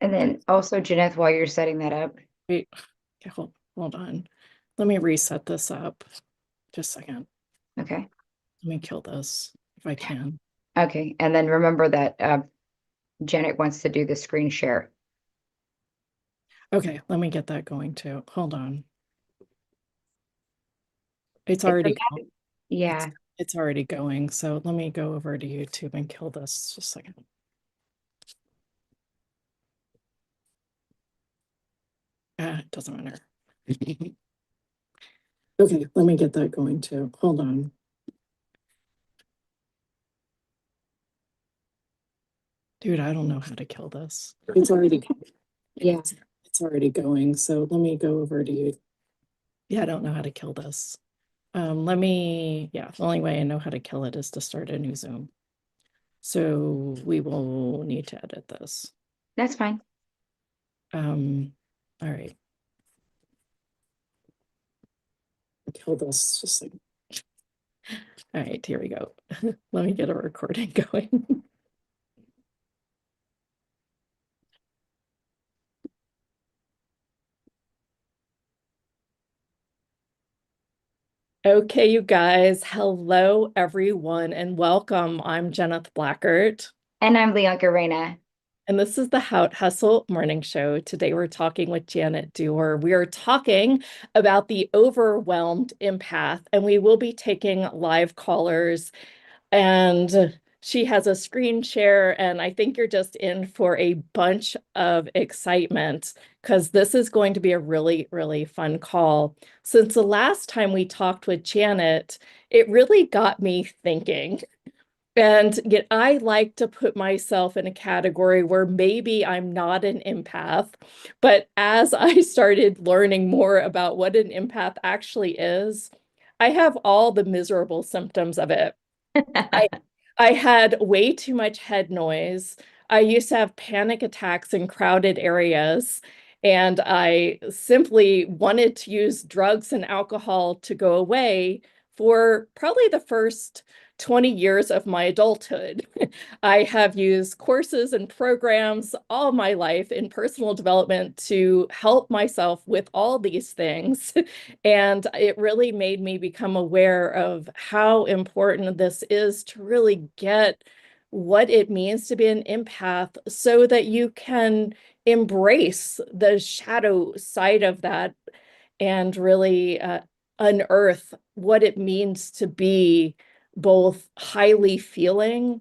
And then also, Janeth, while you're setting that up. Wait, okay, hold on. Let me reset this up. Just a second. Okay. Let me kill this if I can. Okay. And then remember that Janet wants to do the screen share. Okay, let me get that going too. Hold on. It's It's a already map. going. It's Yeah. it's already going. So let me go over to YouTube and kill this just a second. It doesn't matter. Okay, let me get that going too. Hold on. Dude, I don't know how to kill this. It's already Yeah. it's already going. So let me go over to you. Yeah, I don't know how to kill this. The only way I know how to kill it is to start a new Zoom. So we will need to edit this. That's fine. All right. Kill this just like, all right, here we go. Let me get a recording going. Okay, you guys. Hello, everyone, and welcome. I'm Jeneth Blackert. And I'm Leonka Reina. And this is the How Hustle Morning Show. Today we're talking with Janet Dewar. We are talking about the overwhelmed empath, and we will be taking live callers. And she has a screen share, and I think you're just in for a bunch of excitement because this is going to be a really, really fun call. Since the last time we talked with Janet, it really got me thinking. And yet I like to put myself in a category where maybe I'm not an empath. But as I started learning more about what an empath actually is, I have all the miserable symptoms of it. I I had way too much head noise. I used to have panic attacks in crowded areas, and I simply wanted to use drugs and alcohol to go away for probably the first 20 years of my adulthood. I have used courses and programs all my life in personal development to help myself with all these things. And it really made me become aware of how important this is to really get what it means to be an empath so that you can embrace the shadow side of that and really unearth what it means to be both highly feeling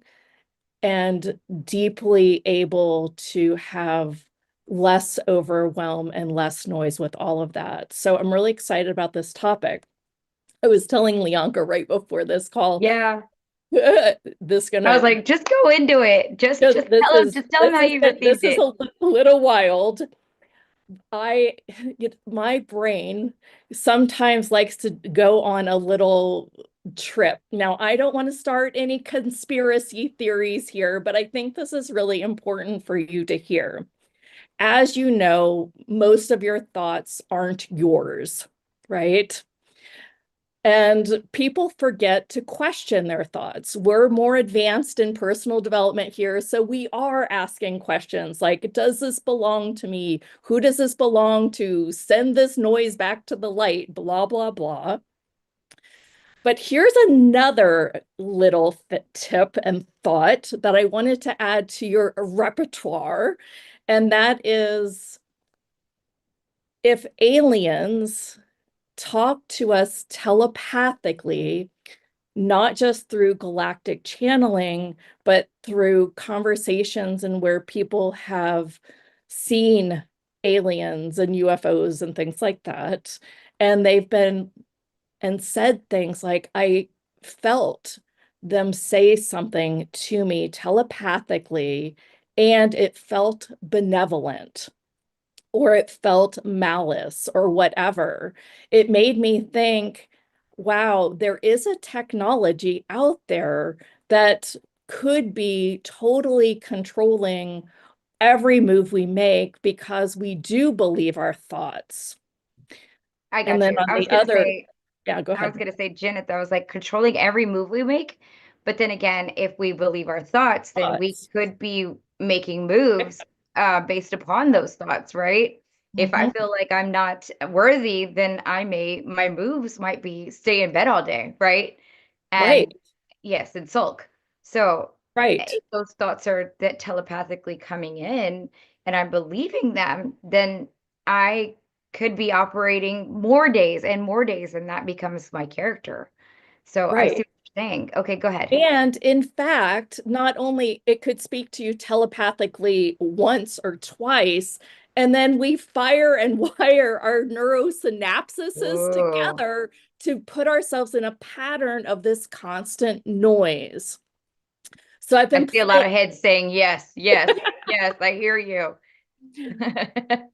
and deeply able to have less overwhelm and less noise with all of that. So I'm really excited about this topic. I was telling Leonka right before this call, Yeah. this I was gonna like, just go into it. Just tell him how you this received is it. a little wild. I my brain sometimes likes to go on a little trip. Now, I don't want to start any conspiracy theories here, but I think this is really important for you to hear. As you know, most of your thoughts aren't yours, right? And people forget to question their thoughts. We're more advanced in personal development here. So we are asking questions like, does this belong to me? Who does this belong to? Send this noise back to the light, blah, blah, blah. But here's another little tip and thought that I wanted to add to your repertoire. And that is if aliens talk to us telepathically, not just through galactic channeling, but through conversations and where people have seen aliens and UFOs and things like that. And they've been and said things like, I felt them say something to me telepathically, and it felt benevolent or it felt malice or whatever. It made me think, wow, there is a technology out there that could be totally controlling every move we make because we do believe our thoughts. I And got then you. on the other, yeah, go I was ahead. gonna say, Janet, I was like controlling every move we make. But then again, if we believe our thoughts, then we Thoughts. could be making moves based upon those thoughts, right? If I Mhm. feel like I'm not worthy, then my moves might be stay in bed all day, right? Right, And yes, and sulk. So right, if those thoughts are that telepathically coming in and I'm believing them, then I could be operating more days and more days, and that becomes my character. So I see right. what you're saying. Okay, go ahead. And in fact, not only it could speak to you telepathically once or twice, and then we fire and wire our neurosynapses Oh, together to put ourselves in a pattern of this constant noise. So I've I been see a lot playing. of heads saying yes, yes, yes, I hear you.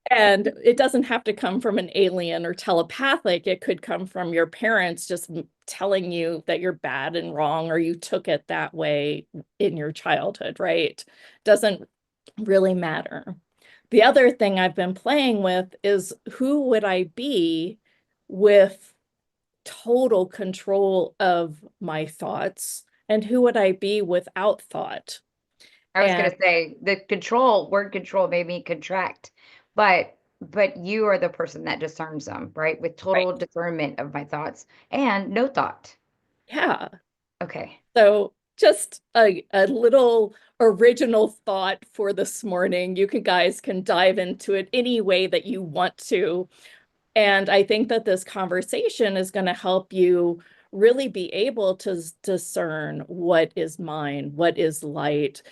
And it doesn't have to come from an alien or telepathic. It could come from your parents just telling you that you're bad and wrong, or you took it that way in your childhood, right? Doesn't really matter. The other thing I've been playing with is who would I be with total control of my thoughts, and who would I be without thought? I was And gonna say the word control made me contract, but you are the person that discerns them, right? With right, total discernment of my thoughts and no thought. yeah. Okay. So just a little original thought for this morning. You can guys can dive into it any way that you want to. And I think that this conversation is going to help you really be able to discern what is mine, what is light,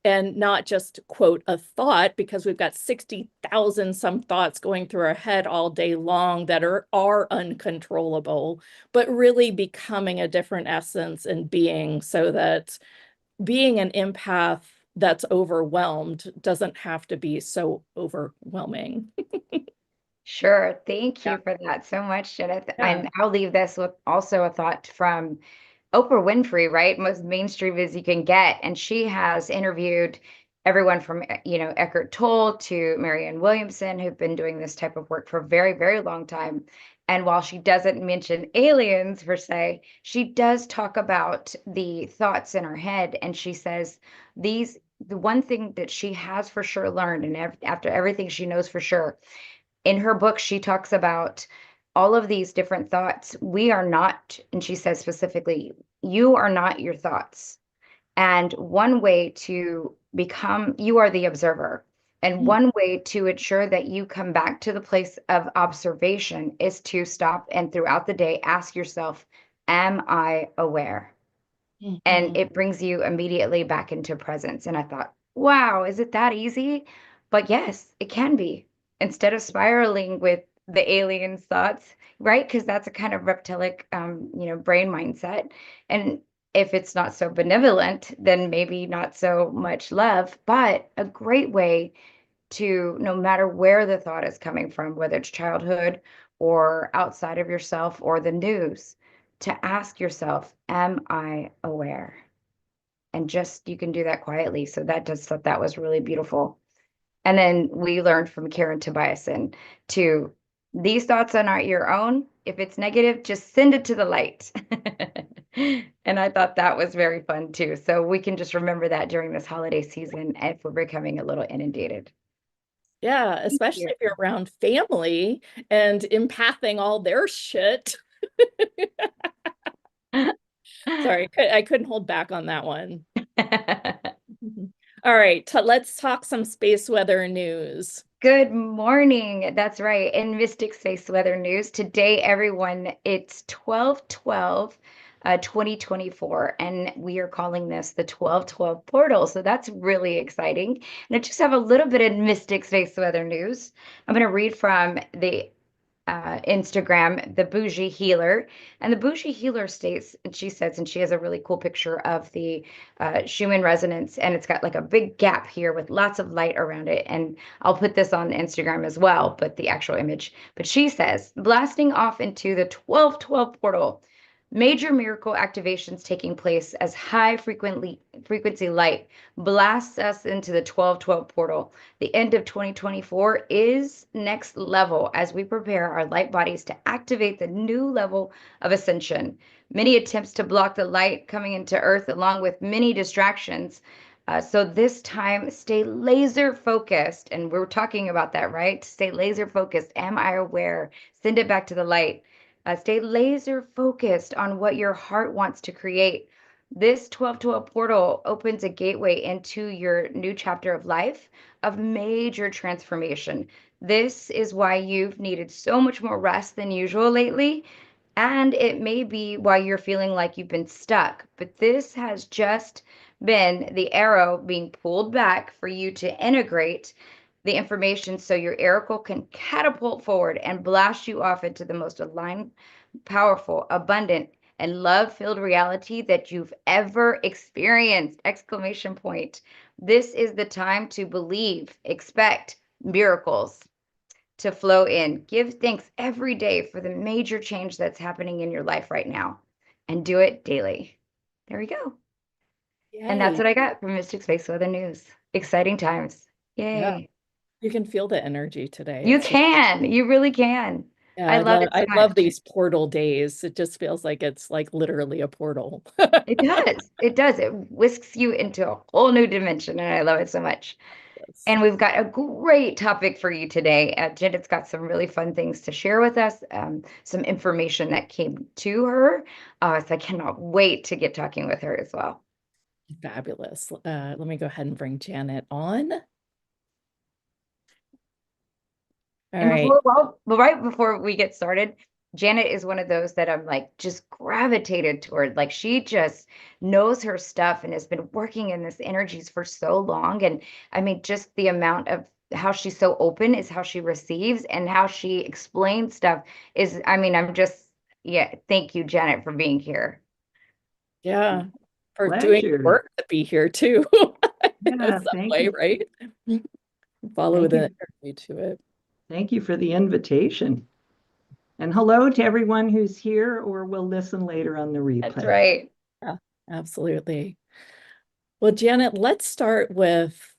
and not just quote a thought, because we've got 60,000 some thoughts going through our head all day long that are uncontrollable, but really becoming a different essence and being, so that being an empath that's overwhelmed doesn't have to be so overwhelming. Sure. Thank Yeah. you for that so much, Jenith. Yeah. And I'll leave this with also a thought from Oprah Winfrey, right? Most mainstream as you can get. And she has interviewed everyone from, Eckhart Tolle to Marianne Williamson, who've been doing this type of work for a very, very long time. And while she doesn't mention aliens per se, she does talk about the thoughts in her head. And she says the one thing that she has for sure learned, and after everything she knows for sure, in her book, she talks about all of these different thoughts. We are not, and she says specifically, you are not your thoughts. And one way to become, you are the observer. And Mm, one way to ensure that you come back to the place of observation is to stop and throughout the day ask yourself, am I aware? And mhm. it brings you immediately back into presence. And I thought, wow, is it that easy? But yes, it can be. Instead of spiraling with the alien thoughts, right? Because that's a kind of reptilic, brain mindset. And if it's not so benevolent, then maybe not so much love, but a great way to, no matter where the thought is coming from, whether it's childhood or outside of yourself or the news, to ask yourself, am I aware? And just you can do that quietly. So that just thought that was really beautiful. And then we learned from Karen Tobiasen to these thoughts are not your own. If it's negative, just send it to the light. And I thought that was very fun too. So we can just remember that during this holiday season if we're becoming a little inundated. Yeah, Thank you. especially if you're around family and empathing all their shit. Sorry, I couldn't hold back on that one. All right, let's talk some space weather news. Good morning. That's right. In Mystic Space Weather News, today, everyone, it's 12/12, 2024, and we are calling this the 12/12 portal. So that's really exciting. And I just have a little bit of Mystic Space Weather News. I'm going to read from the Instagram, the Bougie Healer. And the Bougie Healer states, and she says, and she has a really cool picture of the Schumann resonance, and it's got like a big gap here with lots of light around it. And I'll put this on Instagram as well, but the actual image. But she says, blasting off into the 12/12 portal. Major miracle activations taking place as high frequency light blasts us into the 12/12 portal. The end of 2024 is next level as we prepare our light bodies to activate the new level of ascension. Many attempts to block the light coming into Earth, along with many distractions, So this time, stay laser focused. And we're talking about that, right? Stay laser focused. Am I aware? Send it back to the light. Stay laser focused on what your heart wants to create. This 1212 portal opens a gateway into your new chapter of life of major transformation. This is why you've needed so much more rest than usual lately. And it may be why you're feeling like you've been stuck. But this has just been the arrow being pulled back for you to integrate the information so your oracle can catapult forward and blast you off into the most aligned, powerful, abundant, and love-filled reality that you've ever experienced! Exclamation point. This is the time to believe, expect miracles to flow in. Give thanks every day for the major change that's happening in your life right now, and do it daily. There we go. And that's Yay. what I got from Mystic Space Weather News. Exciting times. Yeah. Yay. You can feel the energy today. You It's just, can. You really can. yeah, I love it so I love much. these portal days. It just feels like it's like literally a portal. It does. It does. It whisks you into a whole new dimension, and I love it so much. Yes. And we've got a great topic for you today. Janet's got some really fun things to share with us, some information that came to her. So I cannot wait to get talking with her as well. Fabulous. Let me go ahead and bring Janet on. All And right. right before we get started, Janet is one of those that I'm like just gravitated toward. Like she just knows her stuff and has been working in this energies for so long. And I mean, just the amount of how she's so open is how she receives, and how she explains stuff is, I mean, I'm just, yeah, thank you, Janet, for being here. Yeah. For doing the Pleasure. work to be here too, in Yeah, some thank way, you. right? Follow Thank the you. energy to it. Thank you for the invitation. And hello to everyone who's here or will listen later on the That's replay. right. Yeah, absolutely. Well, Janet, let's start with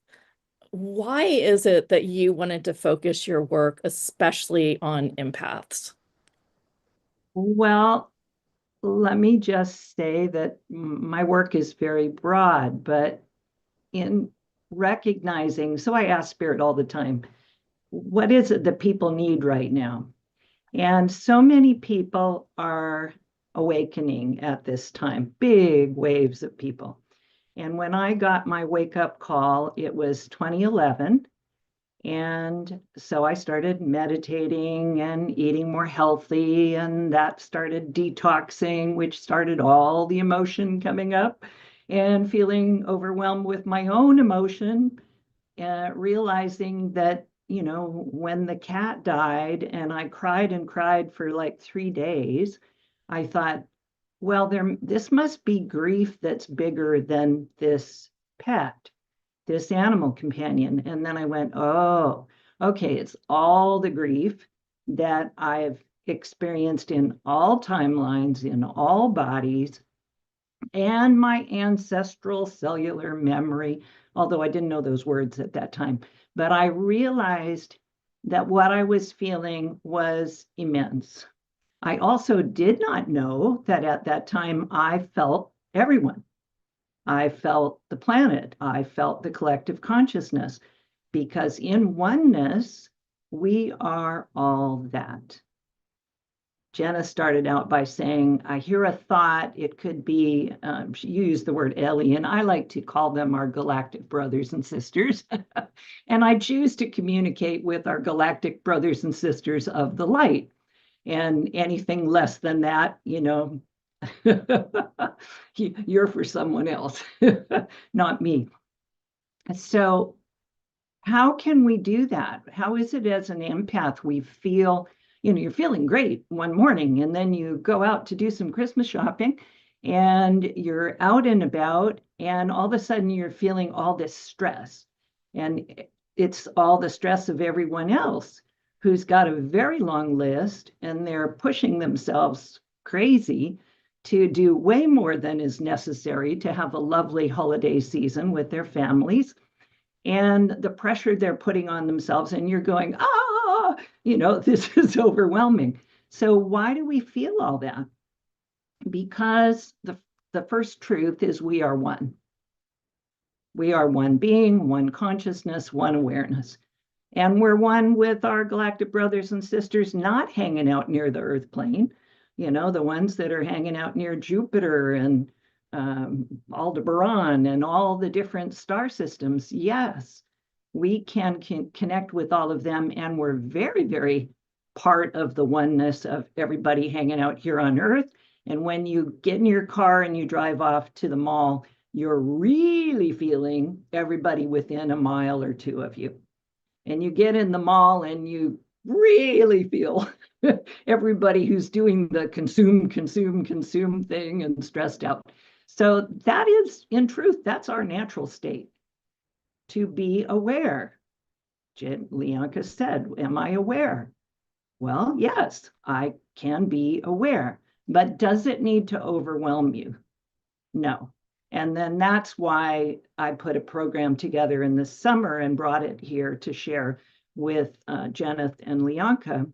why is it that you wanted to focus your work especially on empaths? Well, let me just say that my work is very broad, but in recognizing, so I ask Spirit all the time, what is it that people need right now? And so many people are awakening at this time, big waves of people. And when I got my wake up call, it was 2011. And so I started meditating and eating more healthy, and that started detoxing, which started all the emotion coming up and feeling overwhelmed with my own emotion, realizing that, when the cat died and I cried and cried for like 3 days, I thought, well, this must be grief that's bigger than this pet, this animal companion. And then I went, oh, okay, it's all the grief that I've experienced in all timelines, in all bodies, and my ancestral cellular memory, although I didn't know those words at that time. But I realized that what I was feeling was immense. I also did not know that at that time I felt everyone. I felt the planet. I felt the collective consciousness, because in oneness, we are all that. Jenna started out by saying, I hear a thought. It could be, she used the word alien. I like to call them our galactic brothers and sisters. And I choose to communicate with our galactic brothers and sisters of the light. And anything less than that, you're for someone else, not me. So how can we do that? How is it as an empath we feel, you're feeling great one morning, and then you go out to do some Christmas shopping and you're out and about, and all of a sudden you're feeling all this stress. And it's all the stress of everyone else who's got a very long list, and they're pushing themselves crazy to do way more than is necessary to have a lovely holiday season with their families, and the pressure they're putting on themselves, and you're going, this is overwhelming. So why do we feel all that? Because the first truth is we are one. We are one being, one consciousness, one awareness. And we're one with our galactic brothers and sisters not hanging out near the Earth plane, the ones that are hanging out near Jupiter and Aldebaran and all the different star systems. Yes, we can connect with all of them, and we're very, very part of the oneness of everybody hanging out here on Earth. And when you get in your car and you drive off to the mall, you're really feeling everybody within a mile or two of you. And you get in the mall and you really feel everybody who's doing the consume thing and stressed out. So that is, in truth, that's our natural state, to be aware. Leonka said, am I aware? Well, yes, I can be aware, but does it need to overwhelm you? No. And then that's why I put a program together in the summer and brought it here to share with Jeneth and Leonka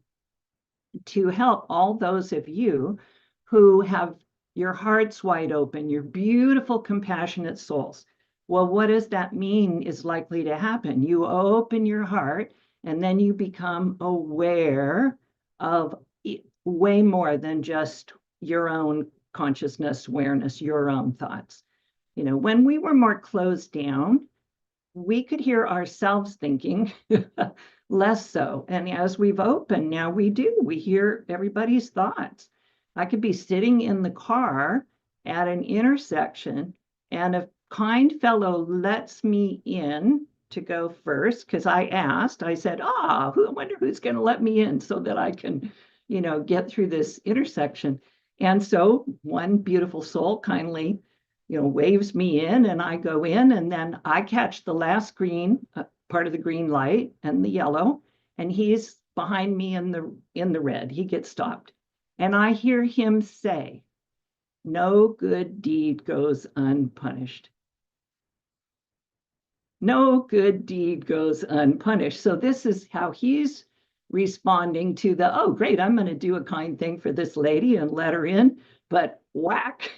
to help all those of you who have your hearts wide open, your beautiful, compassionate souls. Well, what does that mean is likely to happen? You open your heart and then you become aware of way more than just your own consciousness, awareness, your own thoughts. When we were more closed down, we could hear ourselves thinking, less so. And as we've opened, now we do. We hear everybody's thoughts. I could be sitting in the car at an intersection, and a kind fellow lets me in to go first because I said, I wonder who's going to let me in so that I can, get through this intersection. And so one beautiful soul kindly waves me in, and I go in, and then I catch the last green part of the green light and the yellow, and he's behind me in the red. He gets stopped, and I hear him say, "No good deed goes unpunished." No good deed goes unpunished. So this is how he's responding to oh, great, I'm going to do a kind thing for this lady and let her in. But whack,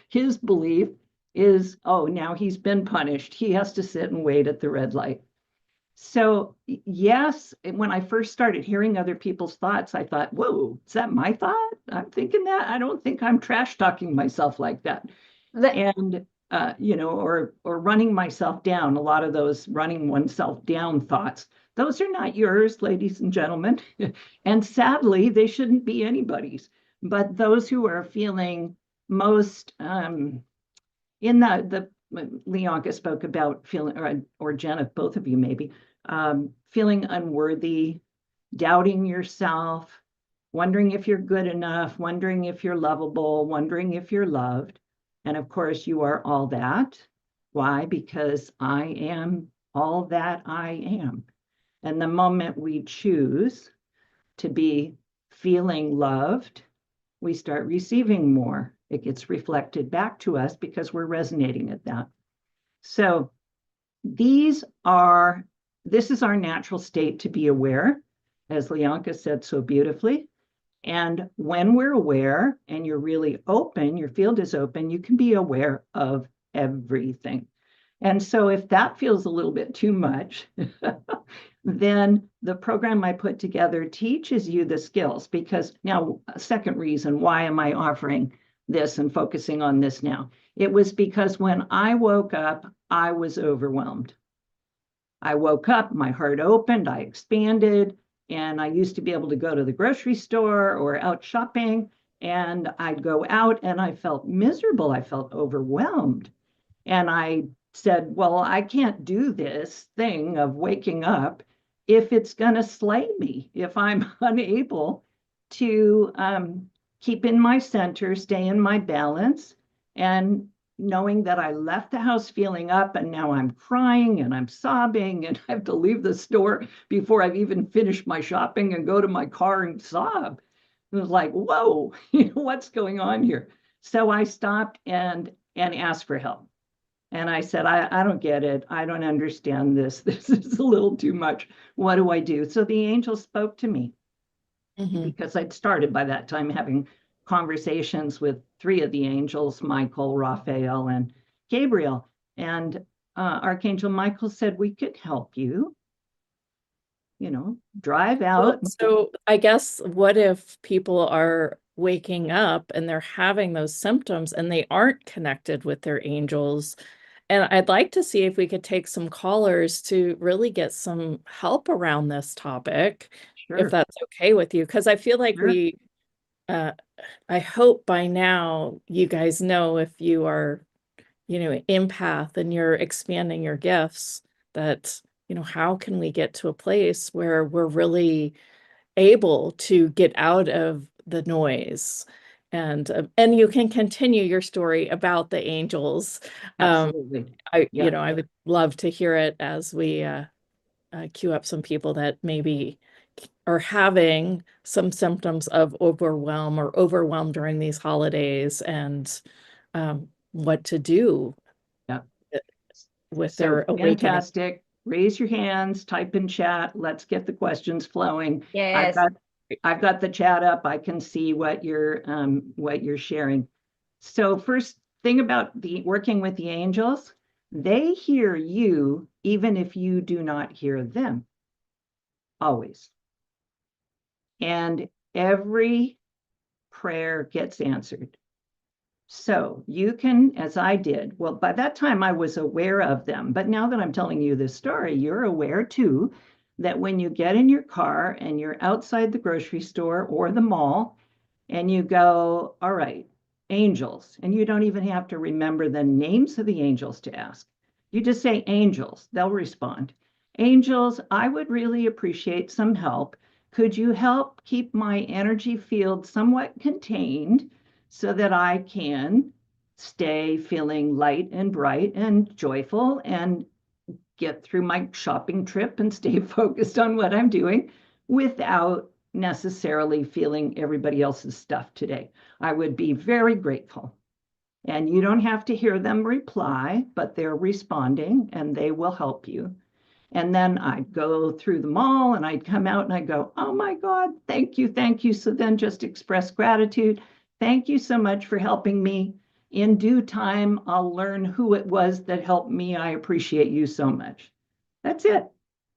his belief is, oh, now he's been punished. He has to sit and wait at the red light. So yes, when I first started hearing other people's thoughts, I thought, whoa, is that my thought? I'm thinking that. I don't think I'm trash talking myself like that. And or running myself down, a lot of those running oneself down thoughts, those are not yours, ladies and gentlemen. And sadly, they shouldn't be anybody's. But those who are feeling most in the Leonka spoke about feeling, or Jenna, both of you maybe, feeling unworthy, doubting yourself, wondering if you're good enough, wondering if you're lovable, wondering if you're loved. And of course, you are all that. Why? Because I am all that I am. And the moment we choose to be feeling loved, we start receiving more. It gets reflected back to us because we're resonating at that. So this is our natural state to be aware, as Leonka said so beautifully. And when we're aware and you're really open, your field is open, you can be aware of everything. And so if that feels a little bit too much, then the program I put together teaches you the skills. Because now, a second reason, why am I offering this and focusing on this now? It was because when I woke up, I was overwhelmed. I woke up, my heart opened, I expanded, and I used to be able to go to the grocery store or out shopping, and I'd go out and I felt miserable. I felt overwhelmed. And I said, well, I can't do this thing of waking up if it's going to slay me, if I'm unable to keep in my center, stay in my balance, and knowing that I left the house feeling up and now I'm crying and I'm sobbing and I have to leave the store before I've even finished my shopping and go to my car and sob. It was like, whoa, what's going on here? So I stopped and asked for help. And I said, I don't get it. I don't understand this. This is a little too much. What do I do? So the angel spoke to me because I'd started by that time having conversations with three of the angels, Michael, Raphael, and Gabriel. And Archangel Michael said we could help you, drive out. So I guess what if people are waking up and they're having those symptoms and they aren't connected with their angels? And I'd like to see if we could take some callers to really get some help around this topic, if Sure. that's okay with you. Because I feel like Sure. I hope by now you guys know if you are, empath and you're expanding your gifts, that, how can we get to a place where we're really able to get out of the noise? And you can continue your story about the angels. Absolutely. Yeah. I would love to hear it as we queue up some people that maybe are having some symptoms of overwhelm or overwhelm during these holidays, and what to do Yeah. with So their awakening. fantastic. Raise your hands, type in chat. Let's get the questions flowing. Yes. I've got the chat up. I can see what you're sharing. So first thing about the working with the angels, they hear you even if you do not hear them. Always. And every prayer gets answered. So you can, as I did, well, by that time I was aware of them, but now that I'm telling you this story, you're aware too that when you get in your car and you're outside the grocery store or the mall and you go, all right, angels, and you don't even have to remember the names of the angels to ask. You just say angels, they'll respond. Angels, I would really appreciate some help. Could you help keep my energy field somewhat contained so that I can stay feeling light and bright and joyful and get through my shopping trip and stay focused on what I'm doing without necessarily feeling everybody else's stuff today? I would be very grateful. And you don't have to hear them reply, but they're responding and they will help you. And then I'd go through the mall and I'd come out and I'd go, oh my God, thank you, thank you. So then just express gratitude. Thank you so much for helping me. In due time, I'll learn who it was that helped me. I appreciate you so much. That's it.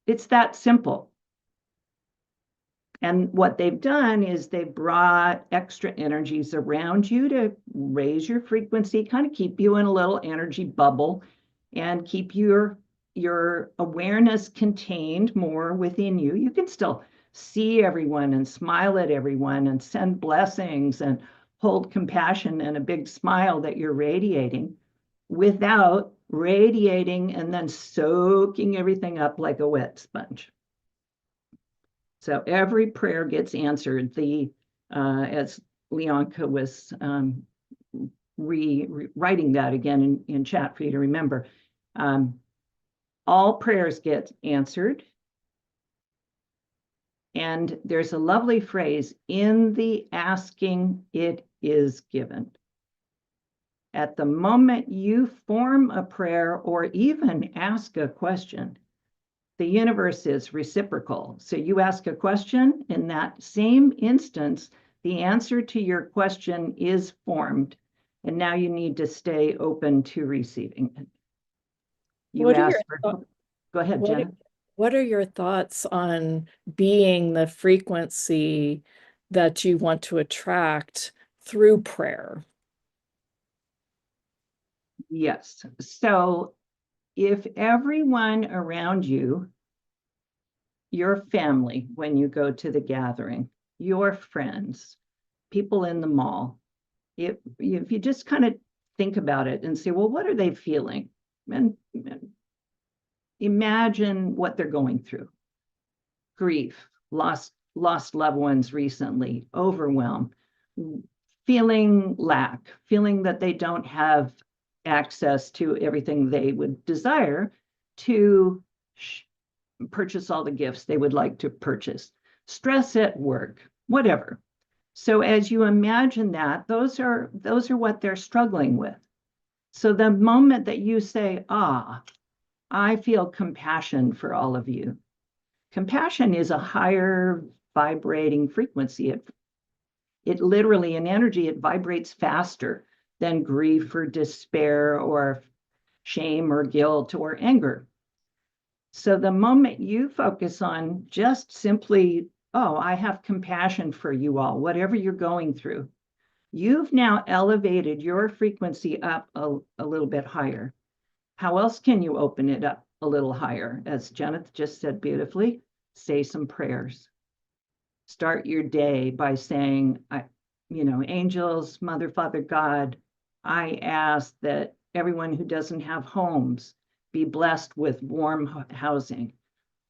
It's that simple. And what they've done is they've brought extra energies around you to raise your frequency, kind of keep you in a little energy bubble and keep your awareness contained more within you. You can still see everyone and smile at everyone and send blessings and hold compassion and a big smile that you're radiating without radiating and then soaking everything up like a wet sponge. So every prayer gets answered. As Leonka was rewriting that again in chat for you to remember, all prayers get answered. And there's a lovely phrase, in the asking, it is given. At the moment you form a prayer or even ask a question, the universe is reciprocal. So you ask a question, in that same instance, the answer to your question is formed. And now you need to stay open to receiving it. You ask for, go ahead, Jenna. What are your thoughts on being the frequency that you want to attract through prayer? Yes. So if everyone around you, your family, when you go to the gathering, your friends, people in the mall, if you just kind of think about it and say, well, what are they feeling? And imagine what they're going through. Grief, lost loved ones recently, overwhelm, feeling lack, feeling that they don't have access to everything they would desire to purchase all the gifts they would like to purchase, stress at work, whatever. So as you imagine that, those are what they're struggling with. So the moment that you say, I feel compassion for all of you. Compassion is a higher vibrating frequency. It literally, in energy, it vibrates faster than grief or despair or shame or guilt or anger. So the moment you focus on just simply, oh, I have compassion for you all, whatever you're going through, you've now elevated your frequency up a little bit higher. How else can you open it up a little higher? As Janet just said beautifully, say some prayers. Start your day by saying, angels, Mother, Father, God, I ask that everyone who doesn't have homes be blessed with warm housing.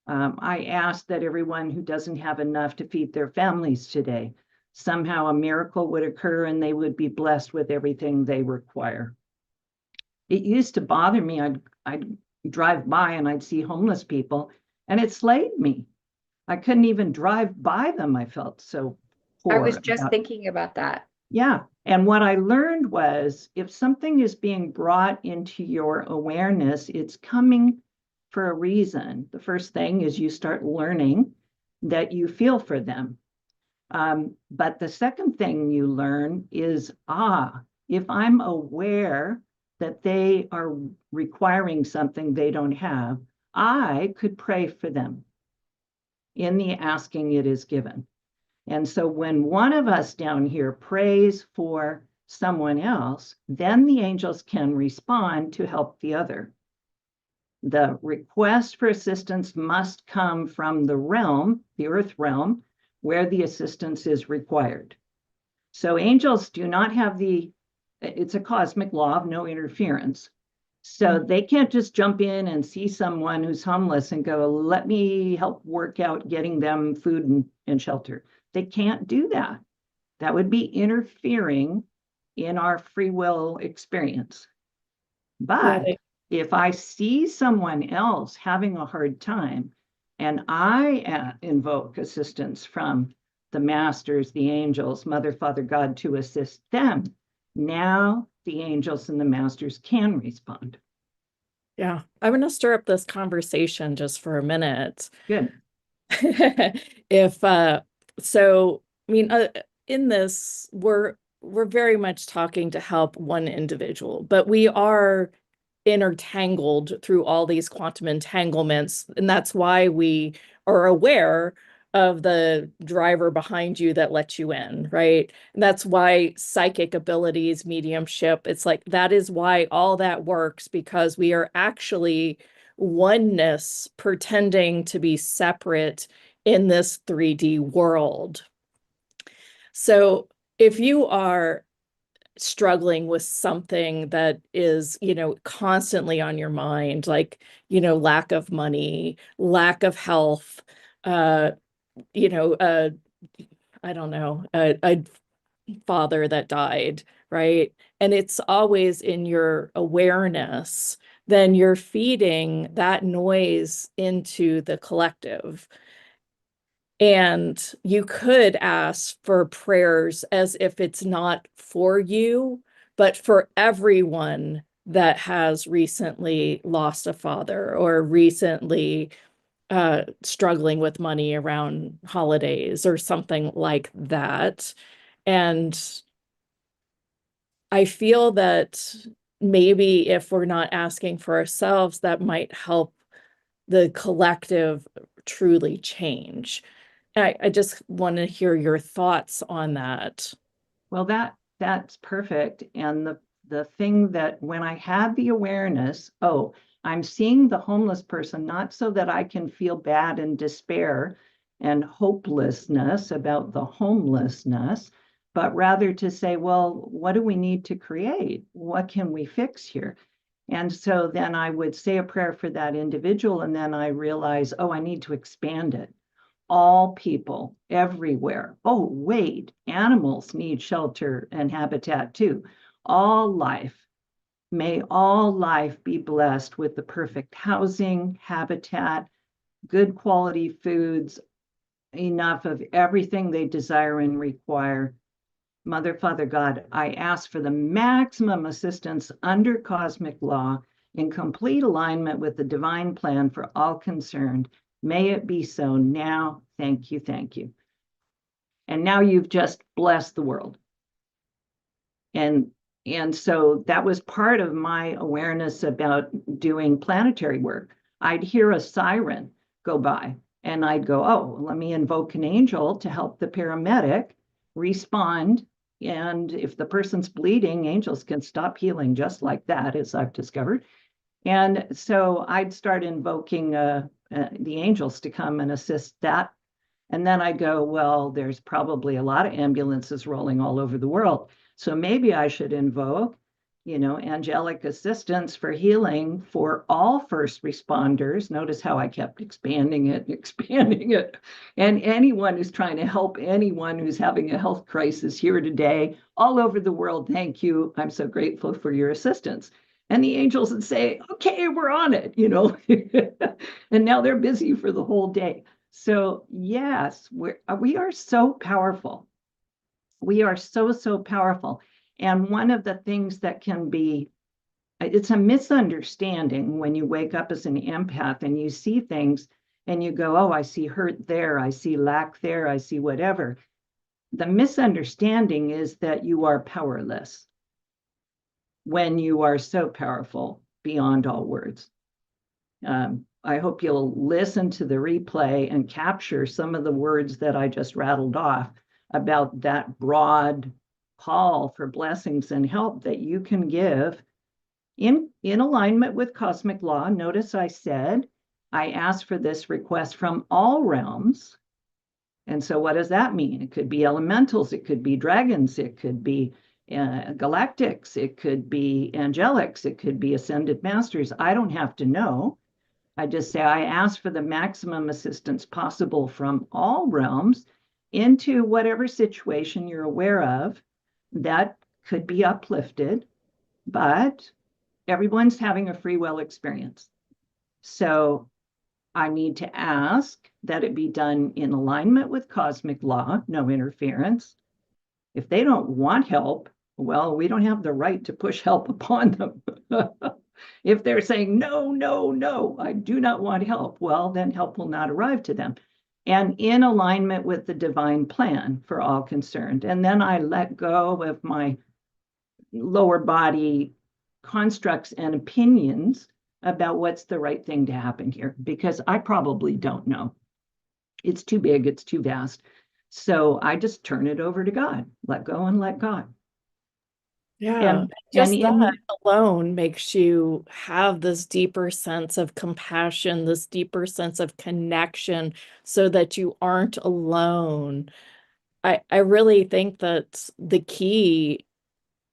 I ask that everyone who doesn't have enough to feed their families today, somehow a miracle would occur and they would be blessed with everything they require. It used to bother me. I'd drive by and I'd see homeless people, and it slayed me. I couldn't even drive by them. I felt so poor. I was just thinking about that. Yeah. And what I learned was if something is being brought into your awareness, it's coming for a reason. The first thing is you start learning that you feel for them. But the second thing you learn is, if I'm aware that they are requiring something they don't have, I could pray for them. In the asking, it is given. And so when one of us down here prays for someone else, then the angels can respond to help the other. The request for assistance must come from the realm, the earth realm, where the assistance is required. So angels do not have it's a cosmic law of no interference. So they can't just jump in and see someone who's homeless and go, let me help work out getting them food and shelter. They can't do that. That would be interfering in our free will experience. But if I see someone else having a hard time and I invoke assistance from the masters, the angels, Mother, Father, God to assist them, now the angels and the masters can respond. Yeah, I'm going to stir up this conversation just for a minute. Good. In this, we're very much talking to help one individual, but we are intertangled through all these quantum entanglements, and that's why we are aware of the driver behind you that lets you in, right? And that's why psychic abilities, mediumship, it's like that is why all that works, because we are actually oneness pretending to be separate in this 3D world. So if you are struggling with something that is, constantly on your mind, like, lack of money, lack of health, I don't know, a father that died, right? And it's always in your awareness, then you're feeding that noise into the collective. And you could ask for prayers as if it's not for you, but for everyone that has recently lost a father or recently struggling with money around holidays or something like that. And I feel that maybe if we're not asking for ourselves, that might help the collective truly change. I just want to hear your thoughts on that. Well, that's perfect. And the thing that when I had the awareness, I'm seeing the homeless person, not so that I can feel bad and despair and hopelessness about the homelessness, but rather to say, well, what do we need to create? What can we fix here? And so then I would say a prayer for that individual, and then I realize, I need to expand it. All people everywhere. Oh, wait, animals need shelter and habitat too. All life. May all life be blessed with the perfect housing, habitat, good quality foods, enough of everything they desire and require. Mother, Father, God, I ask for the maximum assistance under cosmic law in complete alignment with the divine plan for all concerned. May it be so now. Thank you. Thank you. And now you've just blessed the world. And And so that was part of my awareness about doing planetary work. I'd hear a siren go by and I'd go, oh, let me invoke an angel to help the paramedic respond. And if the person's bleeding, angels can stop healing just like that, as I've discovered. And so I'd start invoking the angels to come and assist that. And then I go, well, there's probably a lot of ambulances rolling all over the world. So maybe I should invoke, angelic assistance for healing for all first responders. Notice how I kept expanding it, expanding it. And anyone who's trying to help anyone who's having a health crisis here today, all over the world, thank you. I'm so grateful for your assistance. And the angels would say, okay, we're on it, and now they're busy for the whole day. So yes, we are so powerful. We are so, so powerful. And one of the things that can be, it's a misunderstanding when you wake up as an empath and you see things and you go, oh, I see hurt there, I see lack there, I see whatever. The misunderstanding is that you are powerless when you are so powerful beyond all words. I hope you'll listen to the replay and capture some of the words that I just rattled off about that broad call for blessings and help that you can give in alignment with cosmic law. Notice I said, I asked for this request from all realms. And so what does that mean? It could be elementals, it could be dragons, it could be galactics, it could be angelics, it could be ascended masters. I don't have to know. I just say, I ask for the maximum assistance possible from all realms into whatever situation you're aware of that could be uplifted, but everyone's having a free will experience. So I need to ask that it be done in alignment with cosmic law, no interference. If they don't want help, well, we don't have the right to push help upon them. If they're saying, no, no, no, I do not want help, well, then help will not arrive to them. And in alignment with the divine plan for all concerned. And then I let go of my lower body constructs and opinions about what's the right thing to happen here, because I probably don't know. It's too big, it's too vast. So I just turn it over to God, let go and let God. Yeah, just that alone makes you have this deeper sense of compassion, this deeper sense of connection, so that you aren't alone. I really think that the key,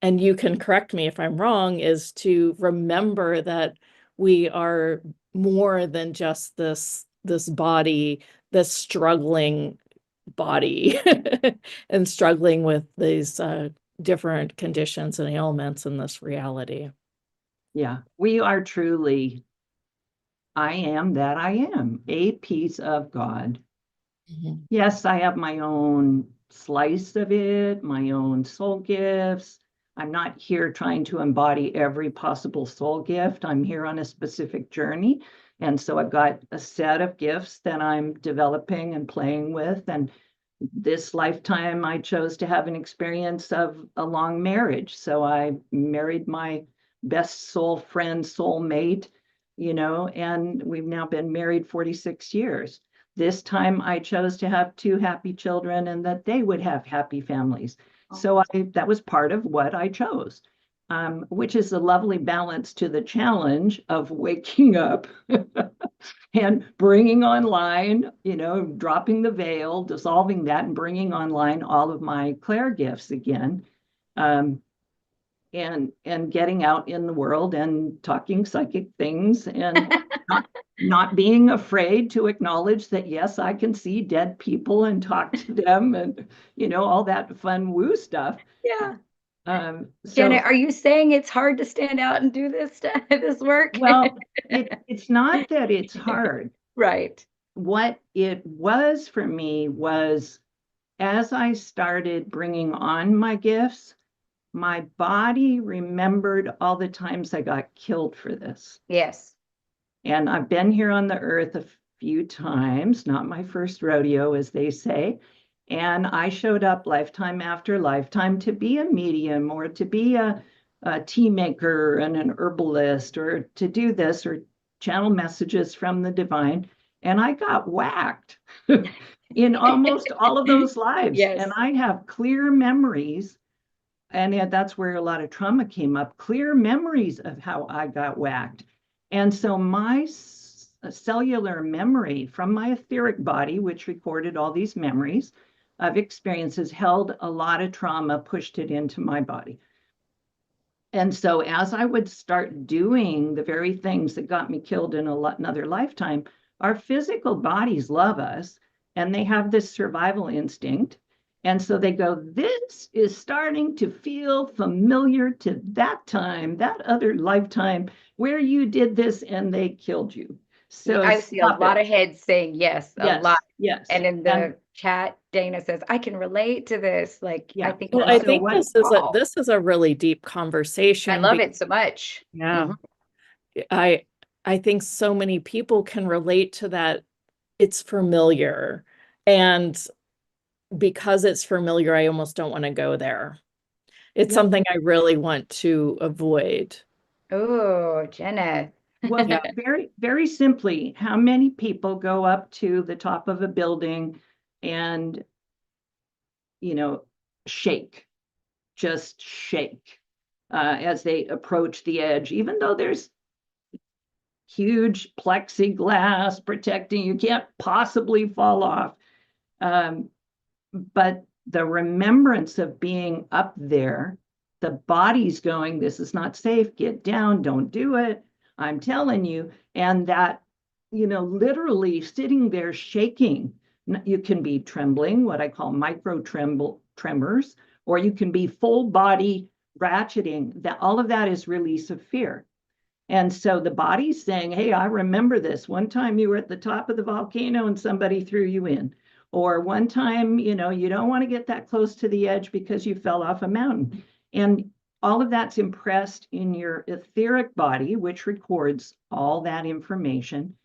and you can correct me if I'm wrong, is to remember that we are more than just this body, this struggling body and struggling with these different conditions and ailments in this reality. Yeah, we are truly, I am that I am, a piece of God. Mm-hmm. Yes, I have my own slice of it, my own soul gifts. I'm not here trying to embody every possible soul gift. I'm here on a specific journey. And so I've got a set of gifts that I'm developing and playing with. And this lifetime, I chose to have an experience of a long marriage. So I married my best soul friend, soul mate, and we've now been married 46 years. This time I chose to have 2 happy children and that they would have happy families. So that was part of what I chose, which is a lovely balance to the challenge of waking up and bringing online, dropping the veil, dissolving that, and bringing online all of my clair gifts again, and getting out in the world and talking psychic things and not being afraid to acknowledge that, yes, I can see dead people and talk to them and, all that fun woo stuff. Yeah. Janet, are you saying it's hard to stand out and do this work? Well, it's not that it's hard. Right. What it was for me was, as I started bringing on my gifts, my body remembered all the times I got killed for this. Yes. And I've been here on the earth a few times, not my first rodeo, as they say. And I showed up lifetime after lifetime to be a medium or to be a a tea maker and an herbalist, or to do this or channel messages from the divine. And I got whacked in almost all of those lives. Yes. And I have clear memories. And that's where a lot of trauma came up, clear memories of how I got whacked. And so my cellular memory from my etheric body, which recorded all these memories of experiences, held a lot of trauma, pushed it into my body. And so as I would start doing the very things that got me killed in another lifetime, our physical bodies love us and they have this survival instinct. And so they go, this is starting to feel familiar to that time, that other lifetime where you did this and they killed you. So I see a lot of heads saying yes, a lot. Yes. And in the chat, Dana says, I can relate to this. Like, Yeah. I think Well, I think this is a really deep conversation. I love it so much. Yeah. I think so many people can relate to that. It's familiar. And because it's familiar, I almost don't want to go there. It's something I really want to avoid. Oh, Jenna. Well, very, very simply, how many people go up to the top of a building and, shake, just shake as they approach the edge, even though there's huge plexiglass protecting, you can't possibly fall off. But the remembrance of being up there, the body's going, this is not safe, get down, don't do it, I'm telling you. And that, literally sitting there shaking, you can be trembling, what I call micro tremors, or you can be full body ratcheting. That all of that is release of fear. And so the body's saying, hey, I remember this. One time you were at the top of the volcano and somebody threw you in. Or one time, you don't want to get that close to the edge because you fell off a mountain. And all of that's impressed in your etheric body, which records all that information.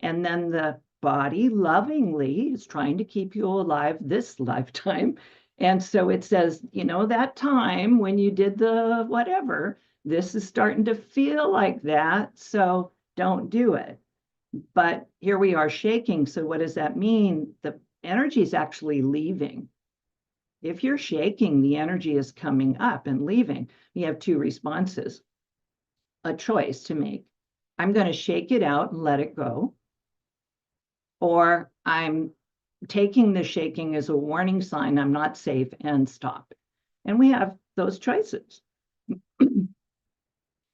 And then the body lovingly is trying to keep you alive this lifetime. And so it says, that time when you did the whatever, this is starting to feel like that. So don't do it. But here we are shaking. So what does that mean? The energy is actually leaving. If you're shaking, the energy is coming up and leaving. You have two responses, a choice to make. I'm going to shake it out and let it go. Or I'm taking the shaking as a warning sign I'm not safe and stop. And we have those choices.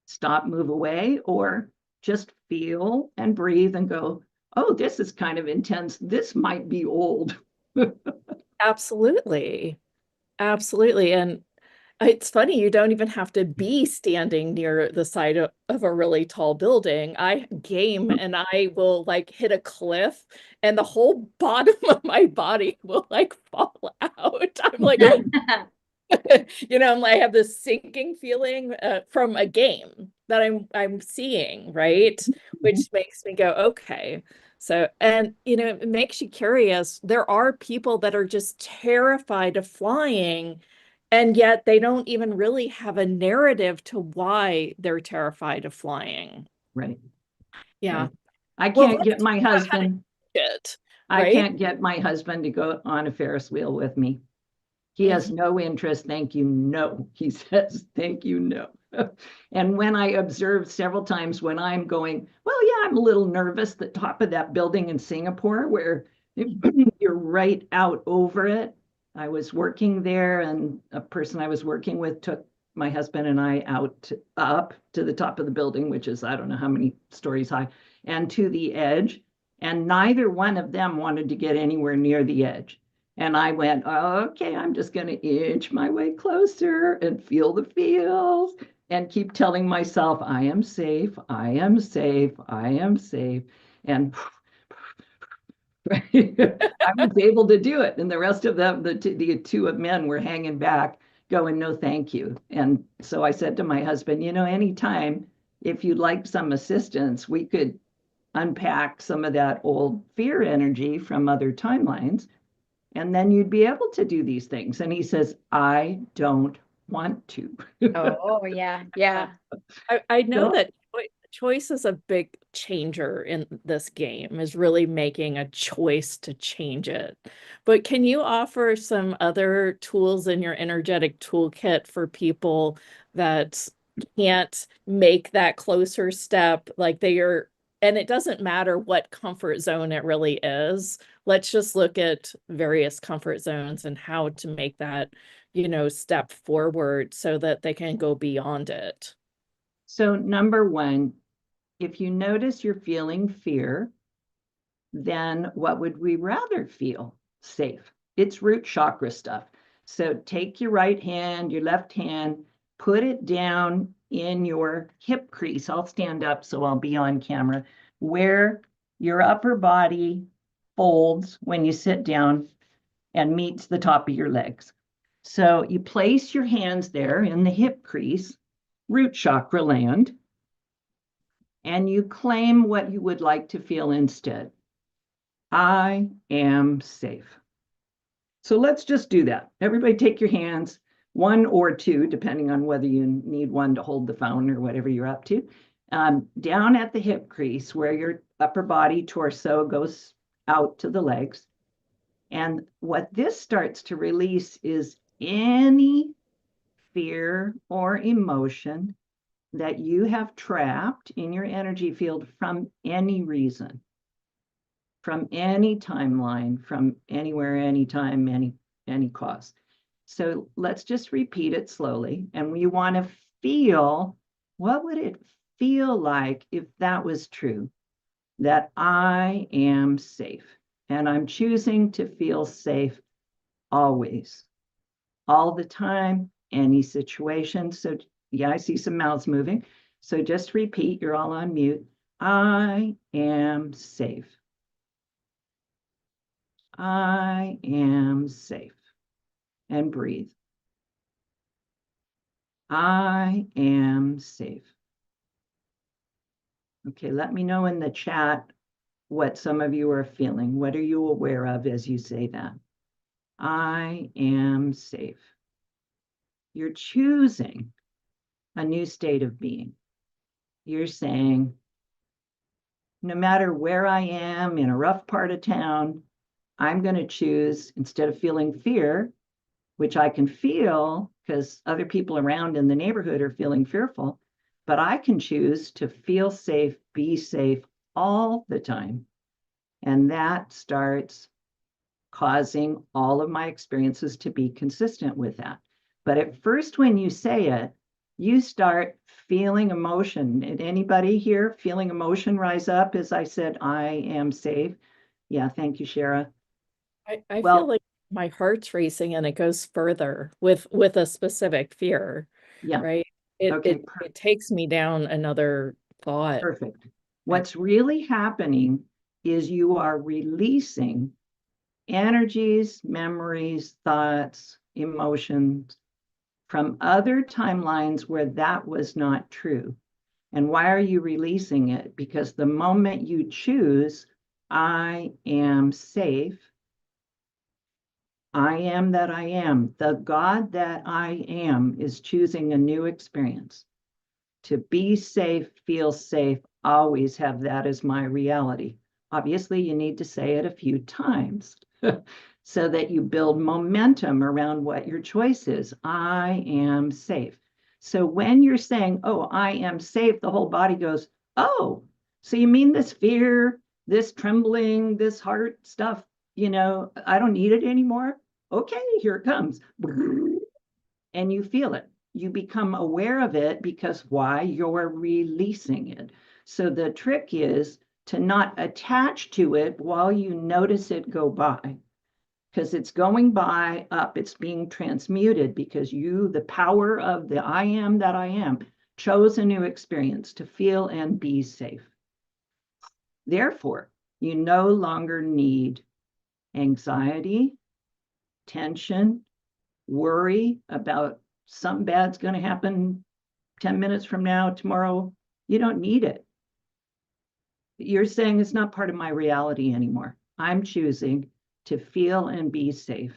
Stop, move away, or just feel and breathe and go, oh, this is kind of intense. This might be old. Absolutely. Absolutely. And it's funny, you don't even have to be standing near the side of a really tall building. I game and I will like hit a cliff and the whole bottom of my body will like fall out. I'm like, oh. I have this sinking feeling from a game that I'm seeing, right? Which makes me go, okay. So, and it makes you curious. There are people that are just terrified of flying, and yet they don't even really have a narrative to why they're terrified of flying. Right. Yeah. Right. I can't get my husband. I Right? can't get my husband to go on a Ferris wheel with me. He has no interest. Thank you. No, he says, thank you. No. And when I observed several times when I'm going, well, yeah, I'm a little nervous, the top of that building in Singapore where you're right out over it. I was working there and a person I was working with took my husband and I up to the top of the building, which is, I don't know how many stories high, and to the edge. And neither one of them wanted to get anywhere near the edge. And I went, okay, I'm just going to inch my way closer and feel the feels and keep telling myself, I am safe, I am safe, I am safe. And I was able to do it. And the rest of them, the two of men were hanging back going, no, thank you. And so I said to my husband, anytime, if you'd like some assistance, we could unpack some of that old fear energy from other timelines. And then you'd be able to do these things. And he says, I don't want to. Oh, yeah. Yeah. I know So, that choice is a big changer in this game, is really making a choice to change it. But can you offer some other tools in your energetic toolkit for people that can't make that closer step? Like they are, and it doesn't matter what comfort zone it really is. Let's just look at various comfort zones and how to make that, step forward so that they can go beyond it. so number one, if you notice you're feeling fear, then what would we rather feel? Safe. It's root chakra stuff. So take your right hand, your left hand, put it down in your hip crease. I'll stand up so I'll be on camera, where your upper body folds when you sit down and meets the top of your legs. So you place your hands there in the hip crease, root chakra land, and you claim what you would like to feel instead. I am safe. So let's just do that. Everybody take your hands, one or two, depending on whether you need one to hold the phone or whatever you're up to, down at the hip crease where your upper body torso goes out to the legs. And what this starts to release is any fear or emotion that you have trapped in your energy field from any reason, from any timeline, from anywhere, anytime, any cause. So let's just repeat it slowly. And we want to feel, what would it feel like if that was true? That I am safe. And I'm choosing to feel safe always, all the time, any situation. So yeah, I see some mouths moving. So just repeat, you're all on mute. I am safe. I am safe. And breathe. I am safe. Okay, let me know in the chat what some of you are feeling. What are you aware of as you say that? I am safe. You're choosing a new state of being. You're saying, no matter where I am in a rough part of town, I'm going to choose, instead of feeling fear, which I can feel because other people around in the neighborhood are feeling fearful, but I can choose to feel safe, be safe all the time. And that starts causing all of my experiences to be consistent with that. But at first, when you say it, you start feeling emotion. Did anybody here feeling emotion rise up as I said, I am safe? Yeah, thank you, Shara. I Well, feel like my heart's racing and it goes further with a specific fear, yeah, right? It okay, it takes me down another thought. perfect. What's really happening is you are releasing energies, memories, thoughts, emotions from other timelines where that was not true. And why are you releasing it? Because the moment you choose, I am safe, I am that I am, the God that I am is choosing a new experience. To be safe, feel safe, always have that as my reality. Obviously, you need to say it a few times so that you build momentum around what your choice is. I am safe. So when you're saying, oh, I am safe, the whole body goes, oh, so you mean this fear, this trembling, this heart stuff, I don't need it anymore. Okay, here it comes. And you feel it. You become aware of it because why? You're releasing it. So the trick is to not attach to it while you notice it go by, because it's going by up, it's being transmuted because you, the power of the I am that I am, chose a new experience to feel and be safe. Therefore, you no longer need anxiety, tension, worry about something bad's going to happen 10 minutes from now, tomorrow. You don't need it. You're saying it's not part of my reality anymore. I'm choosing to feel and be safe.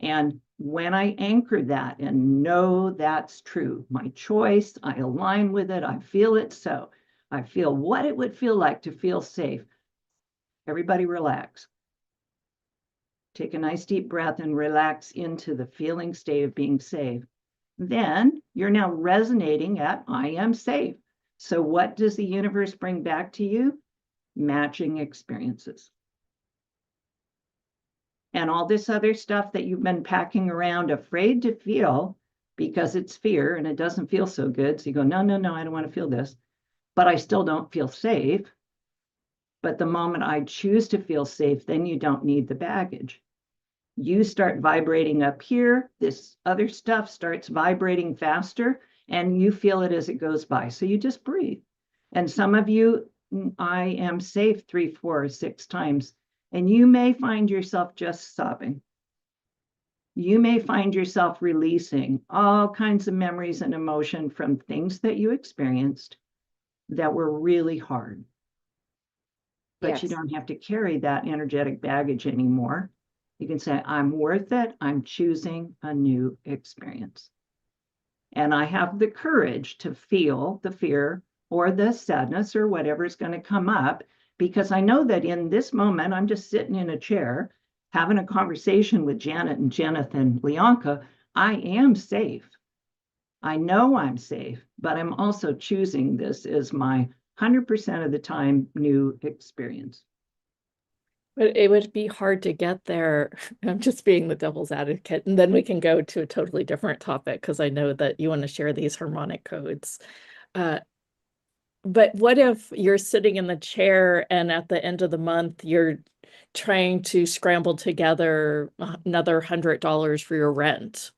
And when I anchor that and know that's true, my choice, I align with it, I feel it so. I feel what it would feel like to feel safe. Everybody relax. Take a nice deep breath and relax into the feeling state of being safe. Then you're now resonating at I am safe. So what does the universe bring back to you? Matching experiences. And all this other stuff that you've been packing around, afraid to feel because it's fear and it doesn't feel so good. So you go, no, no, no, I don't want to feel this, but I still don't feel safe. But the moment I choose to feel safe, then you don't need the baggage. You start vibrating up here. This other stuff starts vibrating faster and you feel it as it goes by. So you just breathe. And some of you, I am safe 3, 4, 6 times. And you may find yourself just sobbing. You may find yourself releasing all kinds of memories and emotion from things that you experienced that were really hard. But you don't have to carry that energetic baggage anymore. You can say, I'm worth it. I'm choosing a new experience. And I have the courage to feel the fear or the sadness or whatever is going to come up, because I know that in this moment, I'm just sitting in a chair having a conversation with Janet and Jeneth and Leonka. I am safe. I know I'm safe, but I'm also choosing this as my 100% of the time new experience. But it would be hard to get there. I'm just being the devil's advocate, and then we can go to a totally different topic because I know that you want to share these harmonic codes. But what if you're sitting in the chair and at the end of the month, you're trying to scramble together another $100 for your rent,